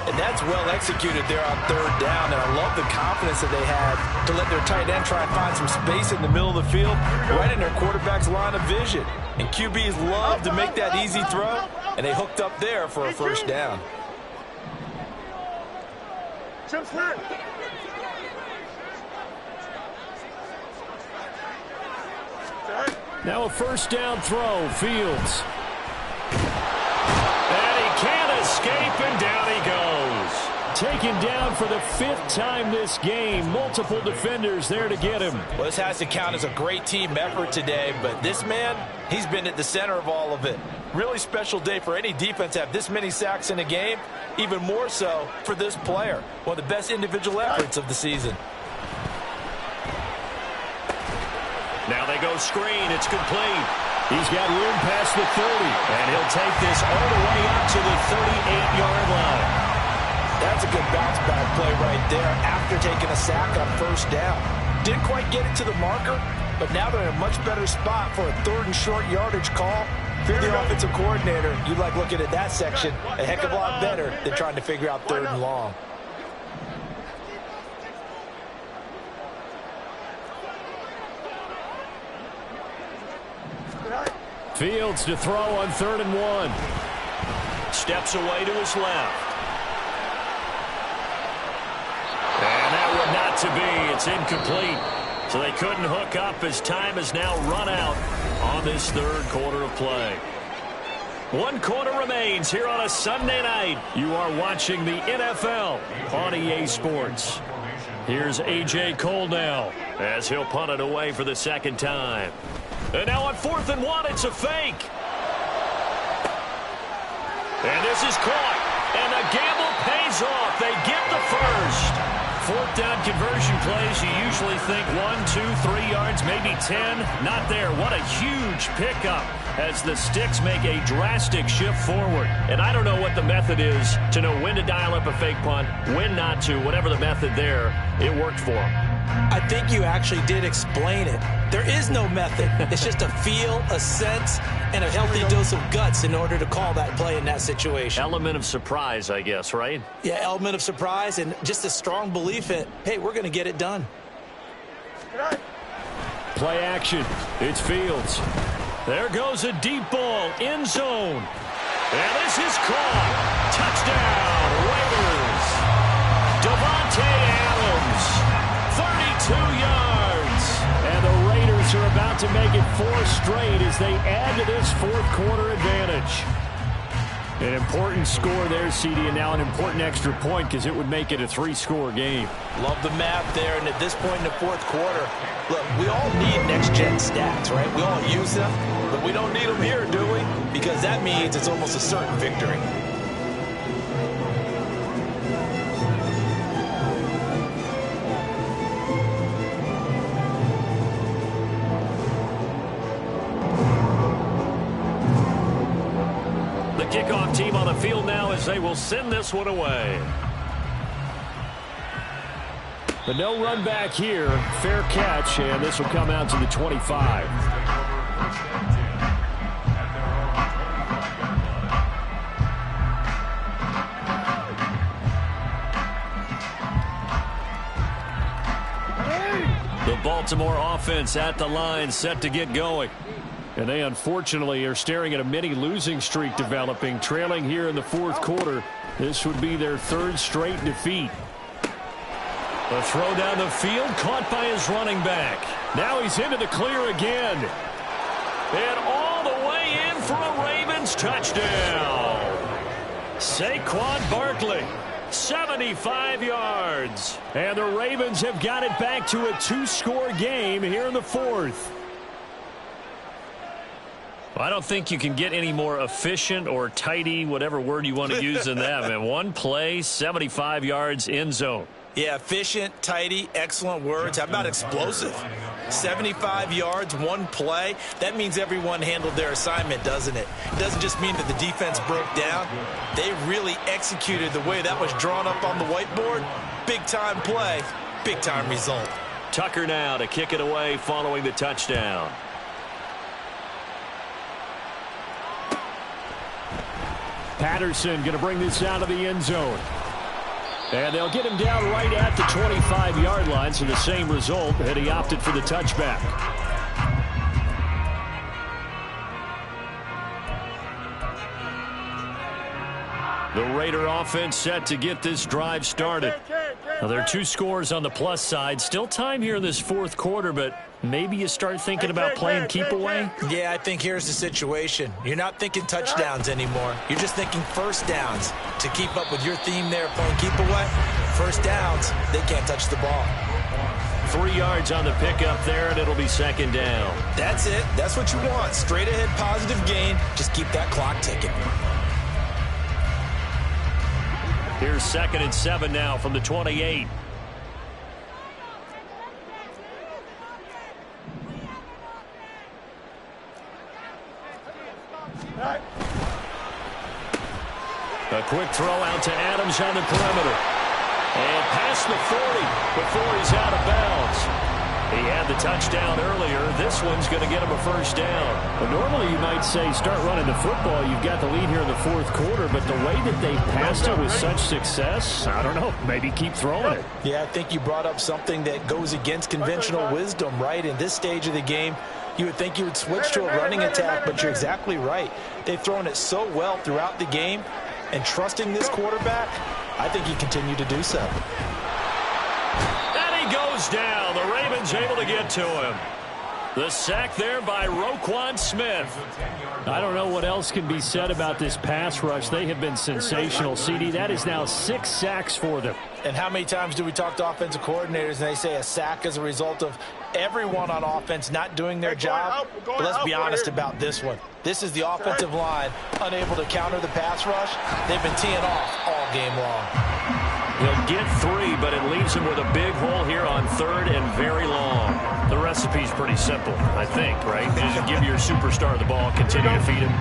And that's well executed there on 3rd down. And I love the confidence that they had to let their tight end try and find some space in the middle of the field, right in their quarterback's line of vision. And QBs love to make that easy throw, and they hooked up there for a first down. Chip Smith. Now a first down throw. Fields. And he can't escape, and down he goes. Taken down for the 5th time this game. Multiple defenders there to get him. Well, this has to count as a great team effort today, but this man, he's been at the center of all of it. Really special day for any defense to have this many sacks in a game, even more so for this player. One of the best individual efforts of the season. Now they go screen. It's complete. He's got room past the 30, and he'll take this all the way up to the 38-yard line. That's a good bounce-back play right there after taking a sack on first down. Didn't quite get it to the marker, but now they're in a much better spot for a 3rd and short yardage call. If you're the offensive coordinator, you like looking at that section a heck of a lot better than trying to figure out 3rd and long. Fields to throw on 3rd and 1. Steps away to his left. And that would not to be. It's incomplete. So they couldn't hook up as time has now run out on this 3rd quarter of play. 1 quarter remains here on a Sunday night. You are watching the NFL on EA Sports. Here's A.J. Cole now as he'll punt it away for the 2nd time. And now on 4th and 1, it's a fake. And this is caught. And the gamble pays off. They get the first. Fourth down conversion plays, you usually think 1, 2, 3 yards, maybe 10. Not there. What a huge pickup as the Sticks make a drastic shift forward. And I don't know what the method is to know when to dial up a fake punt, when not to. Whatever the method there, it worked for them. I think you actually did explain it. There is no method. It's just a feel, a sense, and a healthy dose of guts in order to call that play in that situation. Element of surprise, I guess, right? Yeah, element of surprise and just a strong belief in, hey, we're going to get it done. Play action. It's Fields. There goes a deep ball, end zone. And this is caught. Touchdown, Raiders. Devontae Adams, 32 yards. And the Raiders are about to make it 4 straight as they add to this fourth quarter advantage. An important score there, CD, and now an important extra point because it would make it a 3-score game. Love the math there, and at this point in the fourth quarter, look, we all need next-gen stats, right? We all use them, but we don't need them here, do we? Because that means it's almost a certain victory. Kickoff team on the field now as they will send this one away. The no run back here. Fair catch, and this will come out to the 25. The Baltimore offense at the line, set to get going. And they unfortunately are staring at a mini losing streak developing, trailing here in the fourth quarter. This would be their 3rd straight defeat. A throw down the field, caught by his running back. Now he's into the clear again. And all the way in for a Ravens touchdown. Saquon Barkley, 75 yards. And the Ravens have got it back to a 2-score game here in the fourth. I don't think you can get any more efficient or tidy, whatever word you want to use in that. Man, one play, 75 yards, end zone. Yeah, efficient, tidy, excellent words. How about explosive? 75 yards, one play. That means everyone handled their assignment, doesn't it? It doesn't just mean that the defense broke down. They really executed the way that was drawn up on the whiteboard. Big-time play, big-time result. Tucker now to kick it away following the touchdown. Patterson going to bring this out of the end zone. And they'll get him down right at the 25-yard line, so the same result, and he opted for the touchback. The Raider offense set to get this drive started. Now, there are 2 scores on the plus side. Still time here in this fourth quarter, but maybe you start thinking about playing keep away? Yeah, I think here's the situation. You're not thinking touchdowns anymore. You're just thinking first downs. To keep up with your theme there, playing keep away, first downs, they can't touch the ball. 3 yards on the pickup there, and it'll be 2nd down. That's it. That's what you want. Straight ahead positive gain. Just keep that clock ticking. Here's 2nd and 7 now from the 28. A quick throw out to Adams on the perimeter. And past the 40 before he's out of bounds. He had the touchdown earlier. This one's going to get him a first down. Well, normally you might say start running the football. You've got the lead here in the fourth quarter, but the way that they passed it with such success, I don't know, maybe keep throwing it. Yeah, I think you brought up something that goes against conventional wisdom, right? In this stage of the game, you would think you would switch to a running attack, but you're exactly right. They've thrown it so well throughout the game, and trusting this quarterback, I think you continue to do so. And he goes down. The Ravens able to get to him. The sack there by Roquan Smith. I don't know what else can be said about this pass rush. They have been sensational, CD. That is now 6 sacks for them. And how many times do we talk to offensive coordinators and they say a sack is a result of everyone on offense not doing their job? But let's be honest about this one. This is the offensive line unable to counter the pass rush. They've been teeing off all game long. He'll get 3, but it leaves him with a big hole here on 3rd and very long. The recipe's pretty simple, I think, right? Just give your superstar the ball, continue to feed him.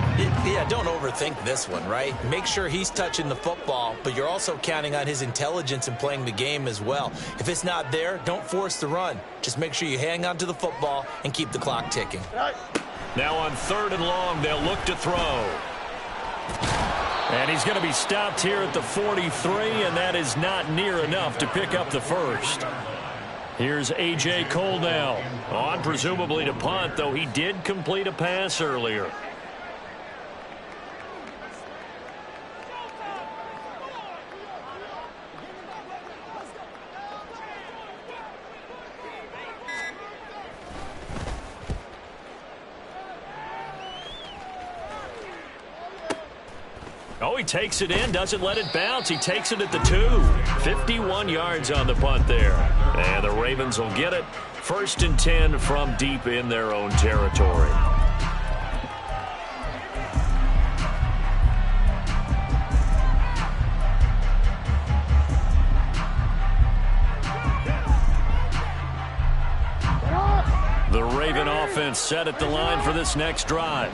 Yeah, don't overthink this one, right? Make sure he's touching the football, but you're also counting on his intelligence in playing the game as well. If it's not there, don't force the run. Just make sure you hang on to the football and keep the clock ticking. Now on 3rd and long, they'll look to throw. And he's going to be stopped here at the 43, and that is not near enough to pick up the first. Here's A.J. Cole now, on presumably to punt, though he did complete a pass earlier. Oh, he takes it in, doesn't let it bounce. He takes it at the 2. 51 yards on the punt there. And the Ravens will get it. 1st and 10 from deep in their own territory. The Raven offense set at the line for this next drive.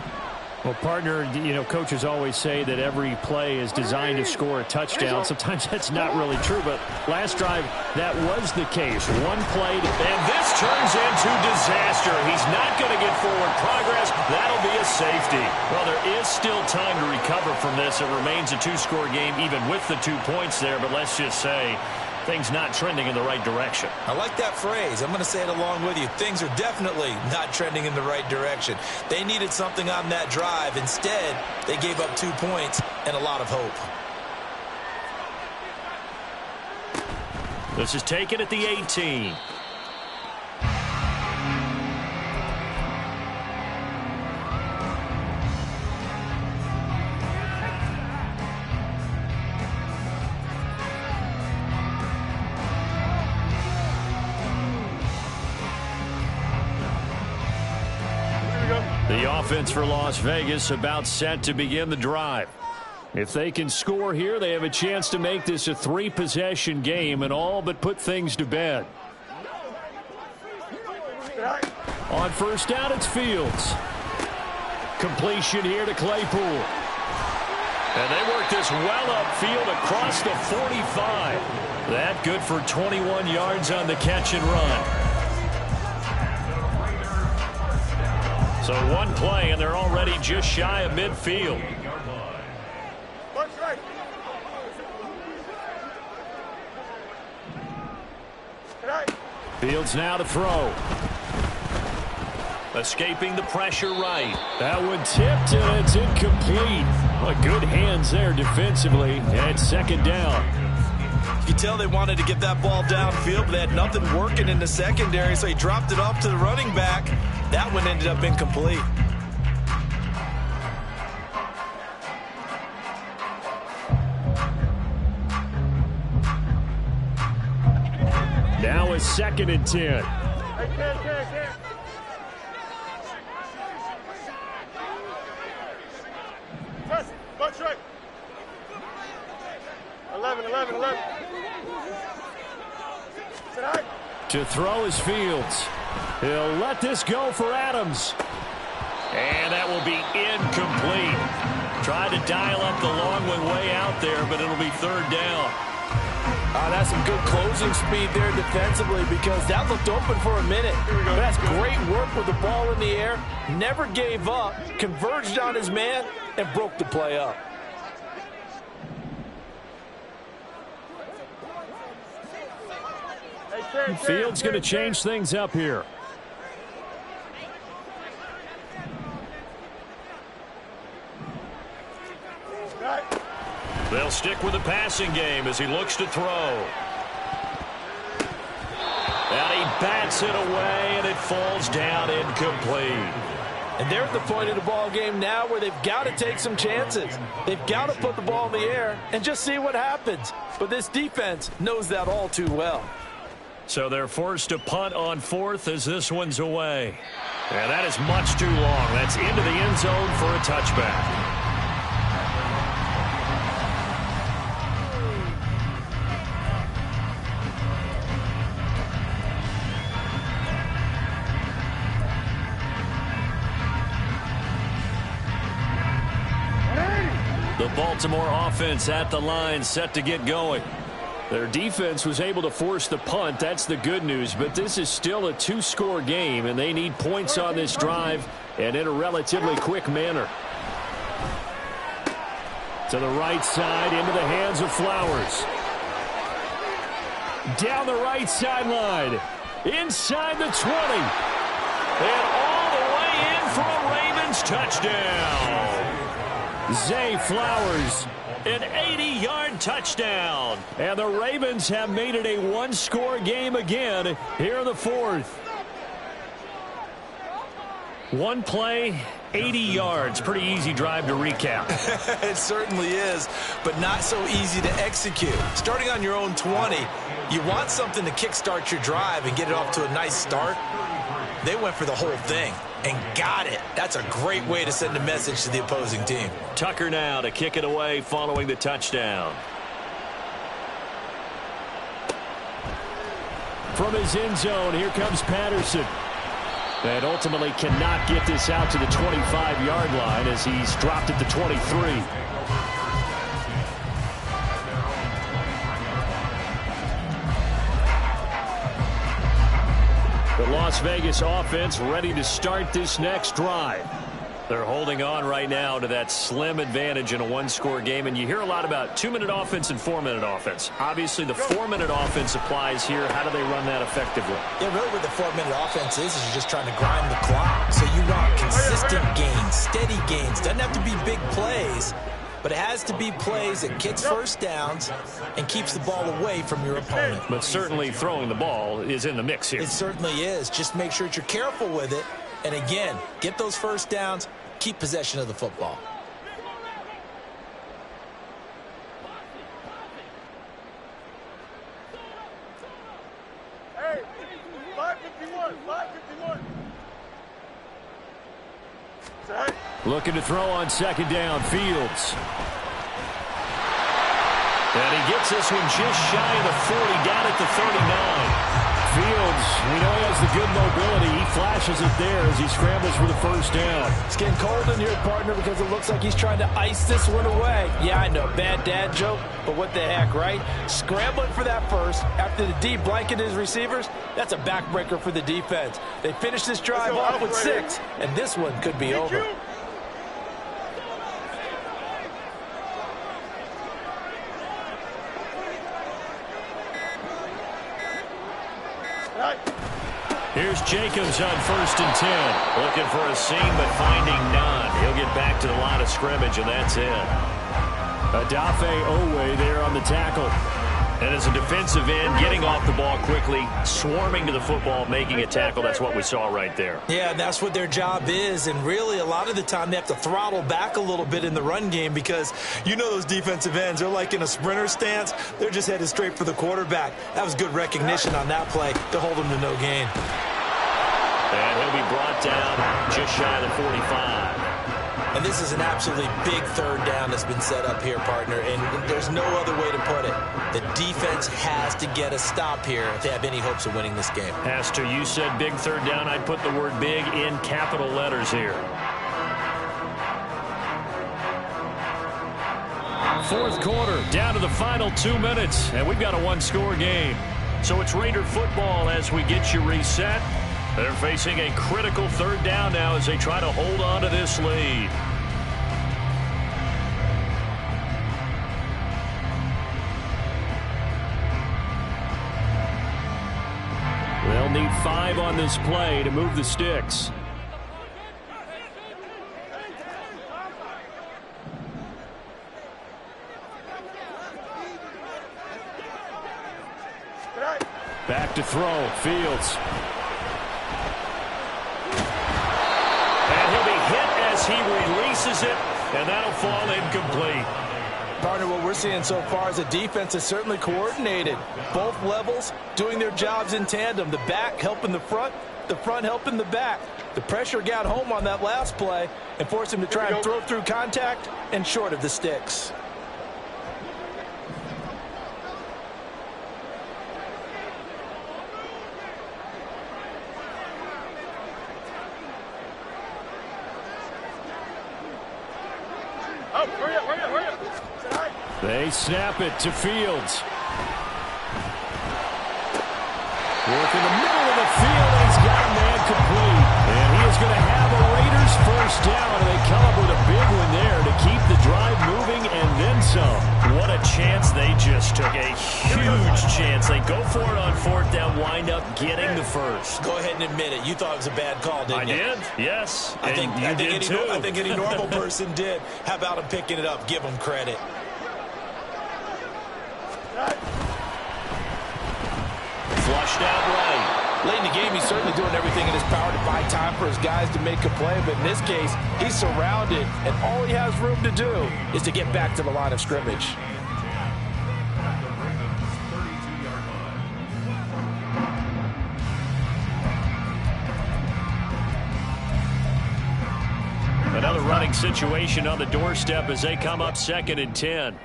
Well, partner, you know, coaches always say that every play is designed to score a touchdown. Sometimes that's not really true, but last drive, that was the case. One play, and this turns into disaster. He's not going to get forward progress. That'll be a safety. Well, there is still time to recover from this. It remains a 2-score game, even with the 2 points there, but let's just say things not trending in the right direction. I like that phrase. I'm going to say it along with you. Things are definitely not trending in the right direction. They needed something on that drive. Instead, they gave up 2 points and a lot of hope. This is taken at the 18. The offense for Las Vegas about set to begin the drive. If they can score here, they have a chance to make this a 3-possession game and all but put things to bed. On 1st down, it's Fields. Completion here to Claypool. And they work this well upfield across the 45. That good for 21 yards on the catch and run. So one play, and they're already just shy of midfield. Fields now to throw. Escaping the pressure right. That one tipped, and it's incomplete. Well, good hands there defensively, and 2nd down. You can tell they wanted to get that ball downfield, but they had nothing working in the secondary, so he dropped it off to the running back. That one ended up incomplete. now it's 2nd and 10. Watch right. 11. To throw is Fields. He'll let this go for Adams. And that will be incomplete. Tried to dial up the long one way out there, but it'll be 3rd down. That's some good closing speed there defensively, because that looked open for a minute. But that's great work with the ball in the air. Never gave up, converged on his man, and broke the play up. Fields going to change things up here. They'll stick with the passing game as he looks to throw. And he bats it away, and it falls down incomplete. And they're at the point of the ball game now where they've got to take some chances. They've got to put the ball in the air and just see what happens. But this defense knows that all too well. So they're forced to punt on 4th as this one's away. And that is much too long. That's into the end zone for a touchback. Baltimore offense at the line, set to get going. Their defense was able to force the punt. That's the good news. But this is still a two-score game, and they need points on this drive and in a relatively quick manner. To the right side, into the hands of Flowers. Down the right sideline. Inside the 20. And all the way in for a Ravens touchdown. Zay Flowers, an 80-yard touchdown. And the Ravens have made it a one-score game again here in the fourth. One play, 80 yards. Pretty easy drive to recap. It certainly is, but not so easy to execute. Starting on your own 20, you want something to kickstart your drive and get it off to a nice start. They went for the whole thing and got it. That's a great way to send a message to the opposing team. Tucker now to kick it away following the touchdown. From his end zone, here comes Patterson. And ultimately cannot get this out to the 25-yard line as he's dropped at the 23. The Las Vegas offense ready to start this next drive. They're holding on right now to that slim advantage in a one-score game. And you hear a lot about 2-minute offense and 4-minute offense. Obviously, the 4-minute offense applies here. How do they run that effectively? Yeah, really what the 4-minute offense is you're just trying to grind the clock. So you want consistent gains, steady gains. Doesn't have to be big plays, but it has to be plays that gets first downs and keeps the ball away from your opponent. But certainly throwing the ball is in the mix here. It certainly is. Just make sure that you're careful with it. And again, get those first downs, keep possession of the football. Hey, 551, 551. Set. Looking to throw on second down, Fields. And he gets this one just shy of the 40, down at the 39. Fields, we know he has the good mobility. He flashes it there as he scrambles for the first down. It's getting cold in here, partner, because it looks like he's trying to ice this one away. Yeah, I know, bad dad joke, but what the heck, right? Scrambling for that first after the D blanket his receivers, that's a backbreaker for the defense. They finish this drive off with 6, and this one could be over. Here's Jacobs on 1st and 10. Looking for a seam, but finding none. He'll get back to the line of scrimmage, and that's it. Adafe Owe there on the tackle. And as a defensive end, getting off the ball quickly, swarming to the football, making a tackle. That's what we saw right there. Yeah, and that's what their job is. And really, a lot of the time, they have to throttle back a little bit in the run game because you know those defensive ends, they're like in a sprinter stance. They're just headed straight for the quarterback. That was good recognition on that play to hold them to no gain. And he'll be brought down just shy of the 45. And this is an absolutely big third down that's been set up here, partner, and there's no other way to put it. The defense has to get a stop here if they have any hopes of winning this game. Pastor, you said big third down. I'd put the word big in capital letters here. Fourth quarter, down to the final 2 minutes, and we've got a one-score game. So it's Raider football as we get you reset. They're facing a critical third down now as they try to hold on to this lead. They'll need 5 on this play to move the sticks. Back to throw, Fields. And he'll be hit as he releases it, and that'll fall incomplete. Partner, what we're seeing so far is the defense is certainly coordinated. Both levels doing their jobs in tandem. The back helping the front helping the back. The pressure got home on that last play and forced him to try and throw through contact and short of the sticks. Oh, hurry up, hurry up, hurry up. They snap it to Fields. Work in the middle of the field, and he's got a man complete. And he is going to have a Raiders first down, and they come up with a big one there to keep the drive moving and then some. What a chance they just took. A huge chance. They go for it on fourth down, wind up getting the first. Go ahead and admit it. You thought it was a bad call, didn't you? I did, yes. I think any normal person did. How about him picking it up? Give him credit. Flushed out right. Late in the game, he's certainly doing everything in his power to buy time for his guys to make a play. But in this case, he's surrounded, and all he has room to do is to get back to the line of scrimmage. Another running situation on the doorstep as they come up 2nd and 10.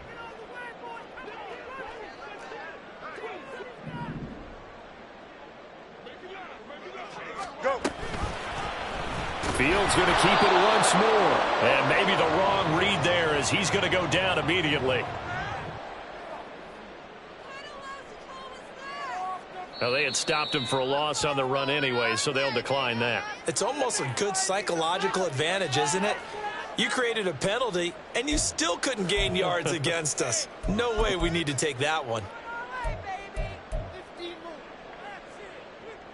Fields going to keep it once more. And maybe the wrong read there as he's going to go down immediately. Now, they had stopped him for a loss on the run anyway, so they'll decline that. It's almost a good psychological advantage, isn't it? You created a penalty, and you still couldn't gain yards against us. No way we need to take that one.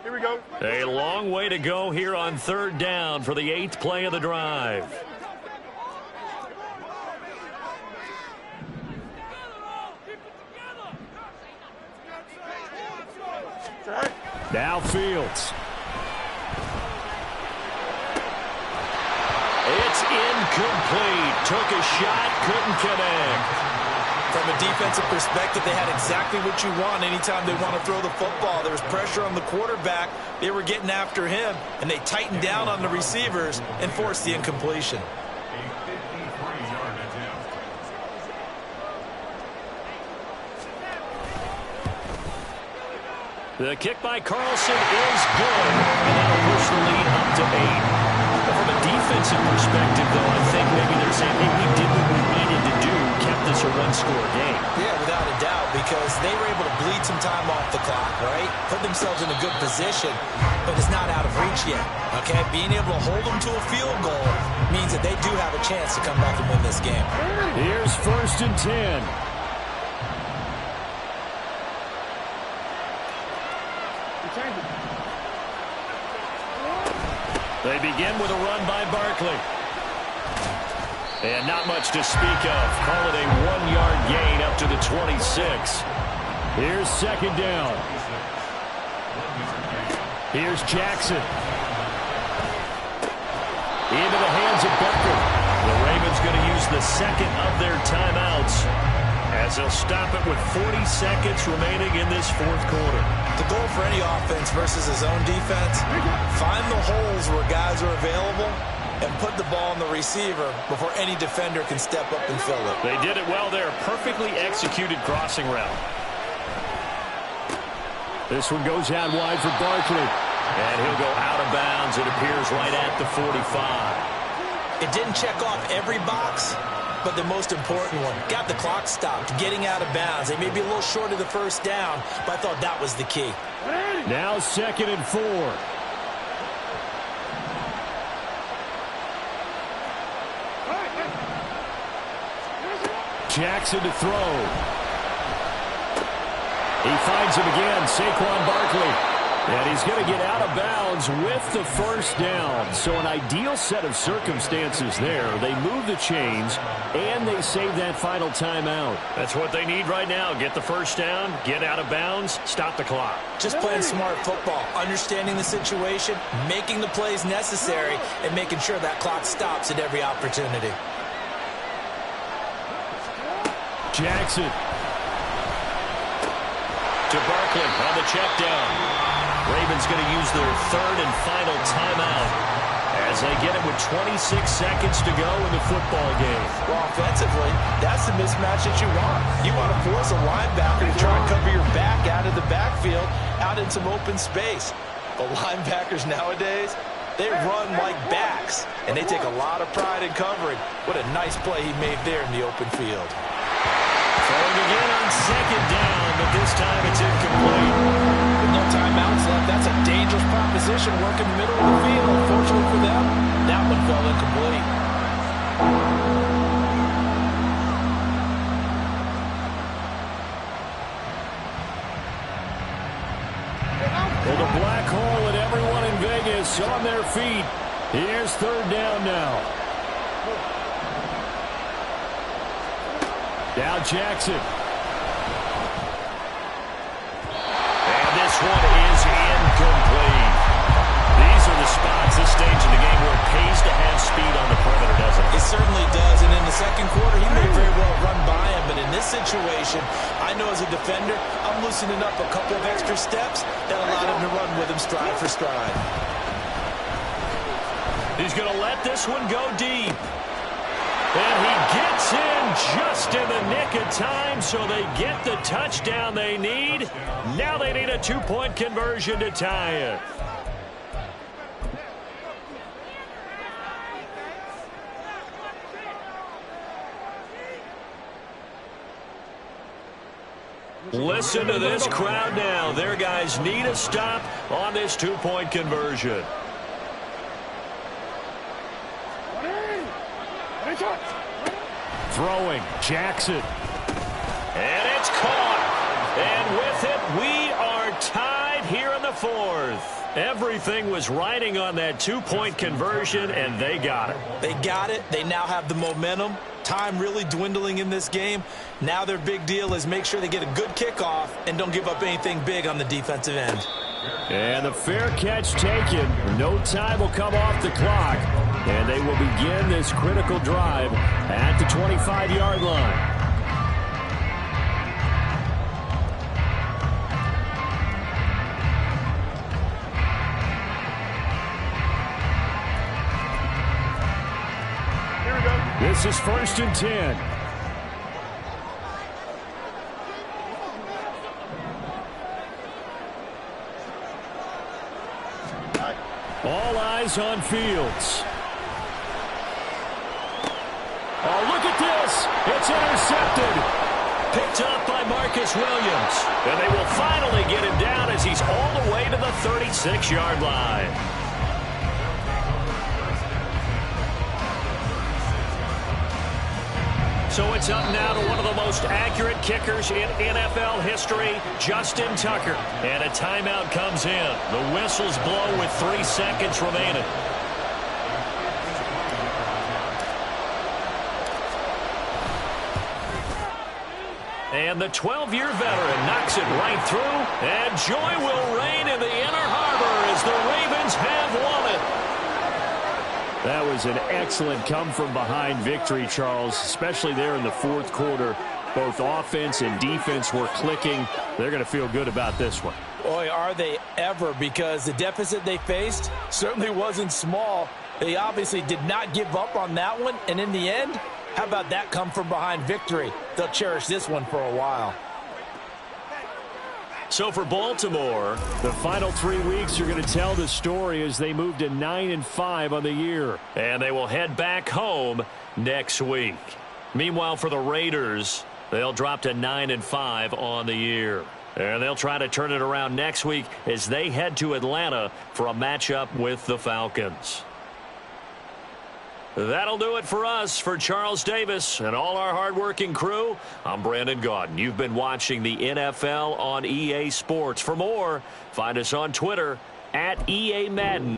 Here we go. A long way to go here on 3rd down for the 8th play of the drive. Now Fields. It's incomplete. Took a shot, couldn't connect. From a defensive perspective, they had exactly what you want anytime they want to throw the football. There was pressure on the quarterback. They were getting after him, and they tightened down on the receivers and forced the incompletion. The kick by Carlson is good, and that'll push the lead up to 8. But from a defensive perspective, though, I think maybe they're saying, hey, we did what we needed to do, kept this a one-score game. Yeah, without a doubt, because they were able to bleed some time off the clock, right? Put themselves in a good position, but it's not out of reach yet, okay? Being able to hold them to a field goal means that they do have a chance to come back and win this game. Here's 1st and 10. They begin with a run by Barkley. And not much to speak of. Call it a 1-yard gain up to the 26. Here's 2nd down. Here's Jackson. Into the hands of Becker. The Ravens going to use the 2nd of their timeouts as they'll stop it with 40 seconds remaining in this 4th quarter. The goal for any offense versus his own defense, find the holes where guys are available and put the ball on the receiver before any defender can step up and fill it. They did it well there. Perfectly executed crossing route. This one goes out wide for Barkley. And he'll go out of bounds, it appears, right at the 45. It didn't check off every box, but the most important one, got the clock stopped, getting out of bounds. They may be a little short of the first down, but I thought that was the key. Now 2nd and 4. Jackson to throw. He finds him again, Saquon Barkley. And he's going to get out of bounds with the first down. So an ideal set of circumstances there. They move the chains, and they save that final timeout. That's what they need right now. Get the first down, get out of bounds, stop the clock. Just playing smart football, understanding the situation, making the plays necessary, and making sure that clock stops at every opportunity. Jackson. To Barkley on the check down. Ravens going to use their 3rd and final timeout as they get it with 26 seconds to go in the football game. Well, offensively, that's the mismatch that you want. You want to force a linebacker to try and cover your back out of the backfield, out in some open space. The linebackers nowadays, they run like backs, and they take a lot of pride in covering. What a nice play he made there in the open field. Going again on second down, but this time it's incomplete. With no timeouts left, that's a dangerous proposition working the middle of the field. Unfortunately for them, that one fell incomplete. Well, the black hole and everyone in Vegas on their feet. Here's third down now. Now Jackson. And this one is incomplete. These are the spots, this stage of the game, where it pays to have speed on the perimeter, doesn't it? It certainly does, and in the second quarter, he may very well run by him, but in this situation, I know as a defender, I'm loosening up a couple of extra steps that allowed him to run with him stride for stride. He's going to let this one go deep. And he gets in just in the nick of time, so they get the touchdown they need. Now they need a two-point conversion to tie it. Listen to this crowd now. Their guys need a stop on this two-point conversion. Throwing, Jackson. And it's caught. And with it, we are tied here in the fourth. Everything was riding on that two-point conversion, and they got it. They got it. They now have the momentum. Time really dwindling in this game. Now their big deal is make sure they get a good kickoff and don't give up anything big on the defensive end. And the fair catch taken. No time will come off the clock. And they will begin this critical drive at the 25-yard line. Here we go. This is 1st and 10. All eyes on Fields. Oh, look at this. It's intercepted. Picked up by Marcus Williams. And they will finally get him down as he's all the way to the 36-yard line. So it's up now to one of the most accurate kickers in NFL history, Justin Tucker. And a timeout comes in. The whistles blow with 3 seconds remaining. And the 12-year veteran knocks it right through. And joy will reign in the inner harbor as the Ravens have won it. That was an excellent come-from-behind victory, Charles, especially there in the fourth quarter. Both offense and defense were clicking. They're going to feel good about this one. Boy, are they ever, because the deficit they faced certainly wasn't small. They obviously did not give up on that one, and in the end, how about that come-from-behind victory? They'll cherish this one for a while. So for Baltimore, the final 3 weeks are going to tell the story as they move to 9-5 on the year. And they will head back home next week. Meanwhile, for the Raiders, they'll drop to 9-5 on the year. And they'll try to turn it around next week as they head to Atlanta for a matchup with the Falcons. That'll do it for us. For Charles Davis and all our hardworking crew, I'm Brandon Gaudin. You've been watching the NFL on EA Sports. For more, find us on Twitter @EA Madden.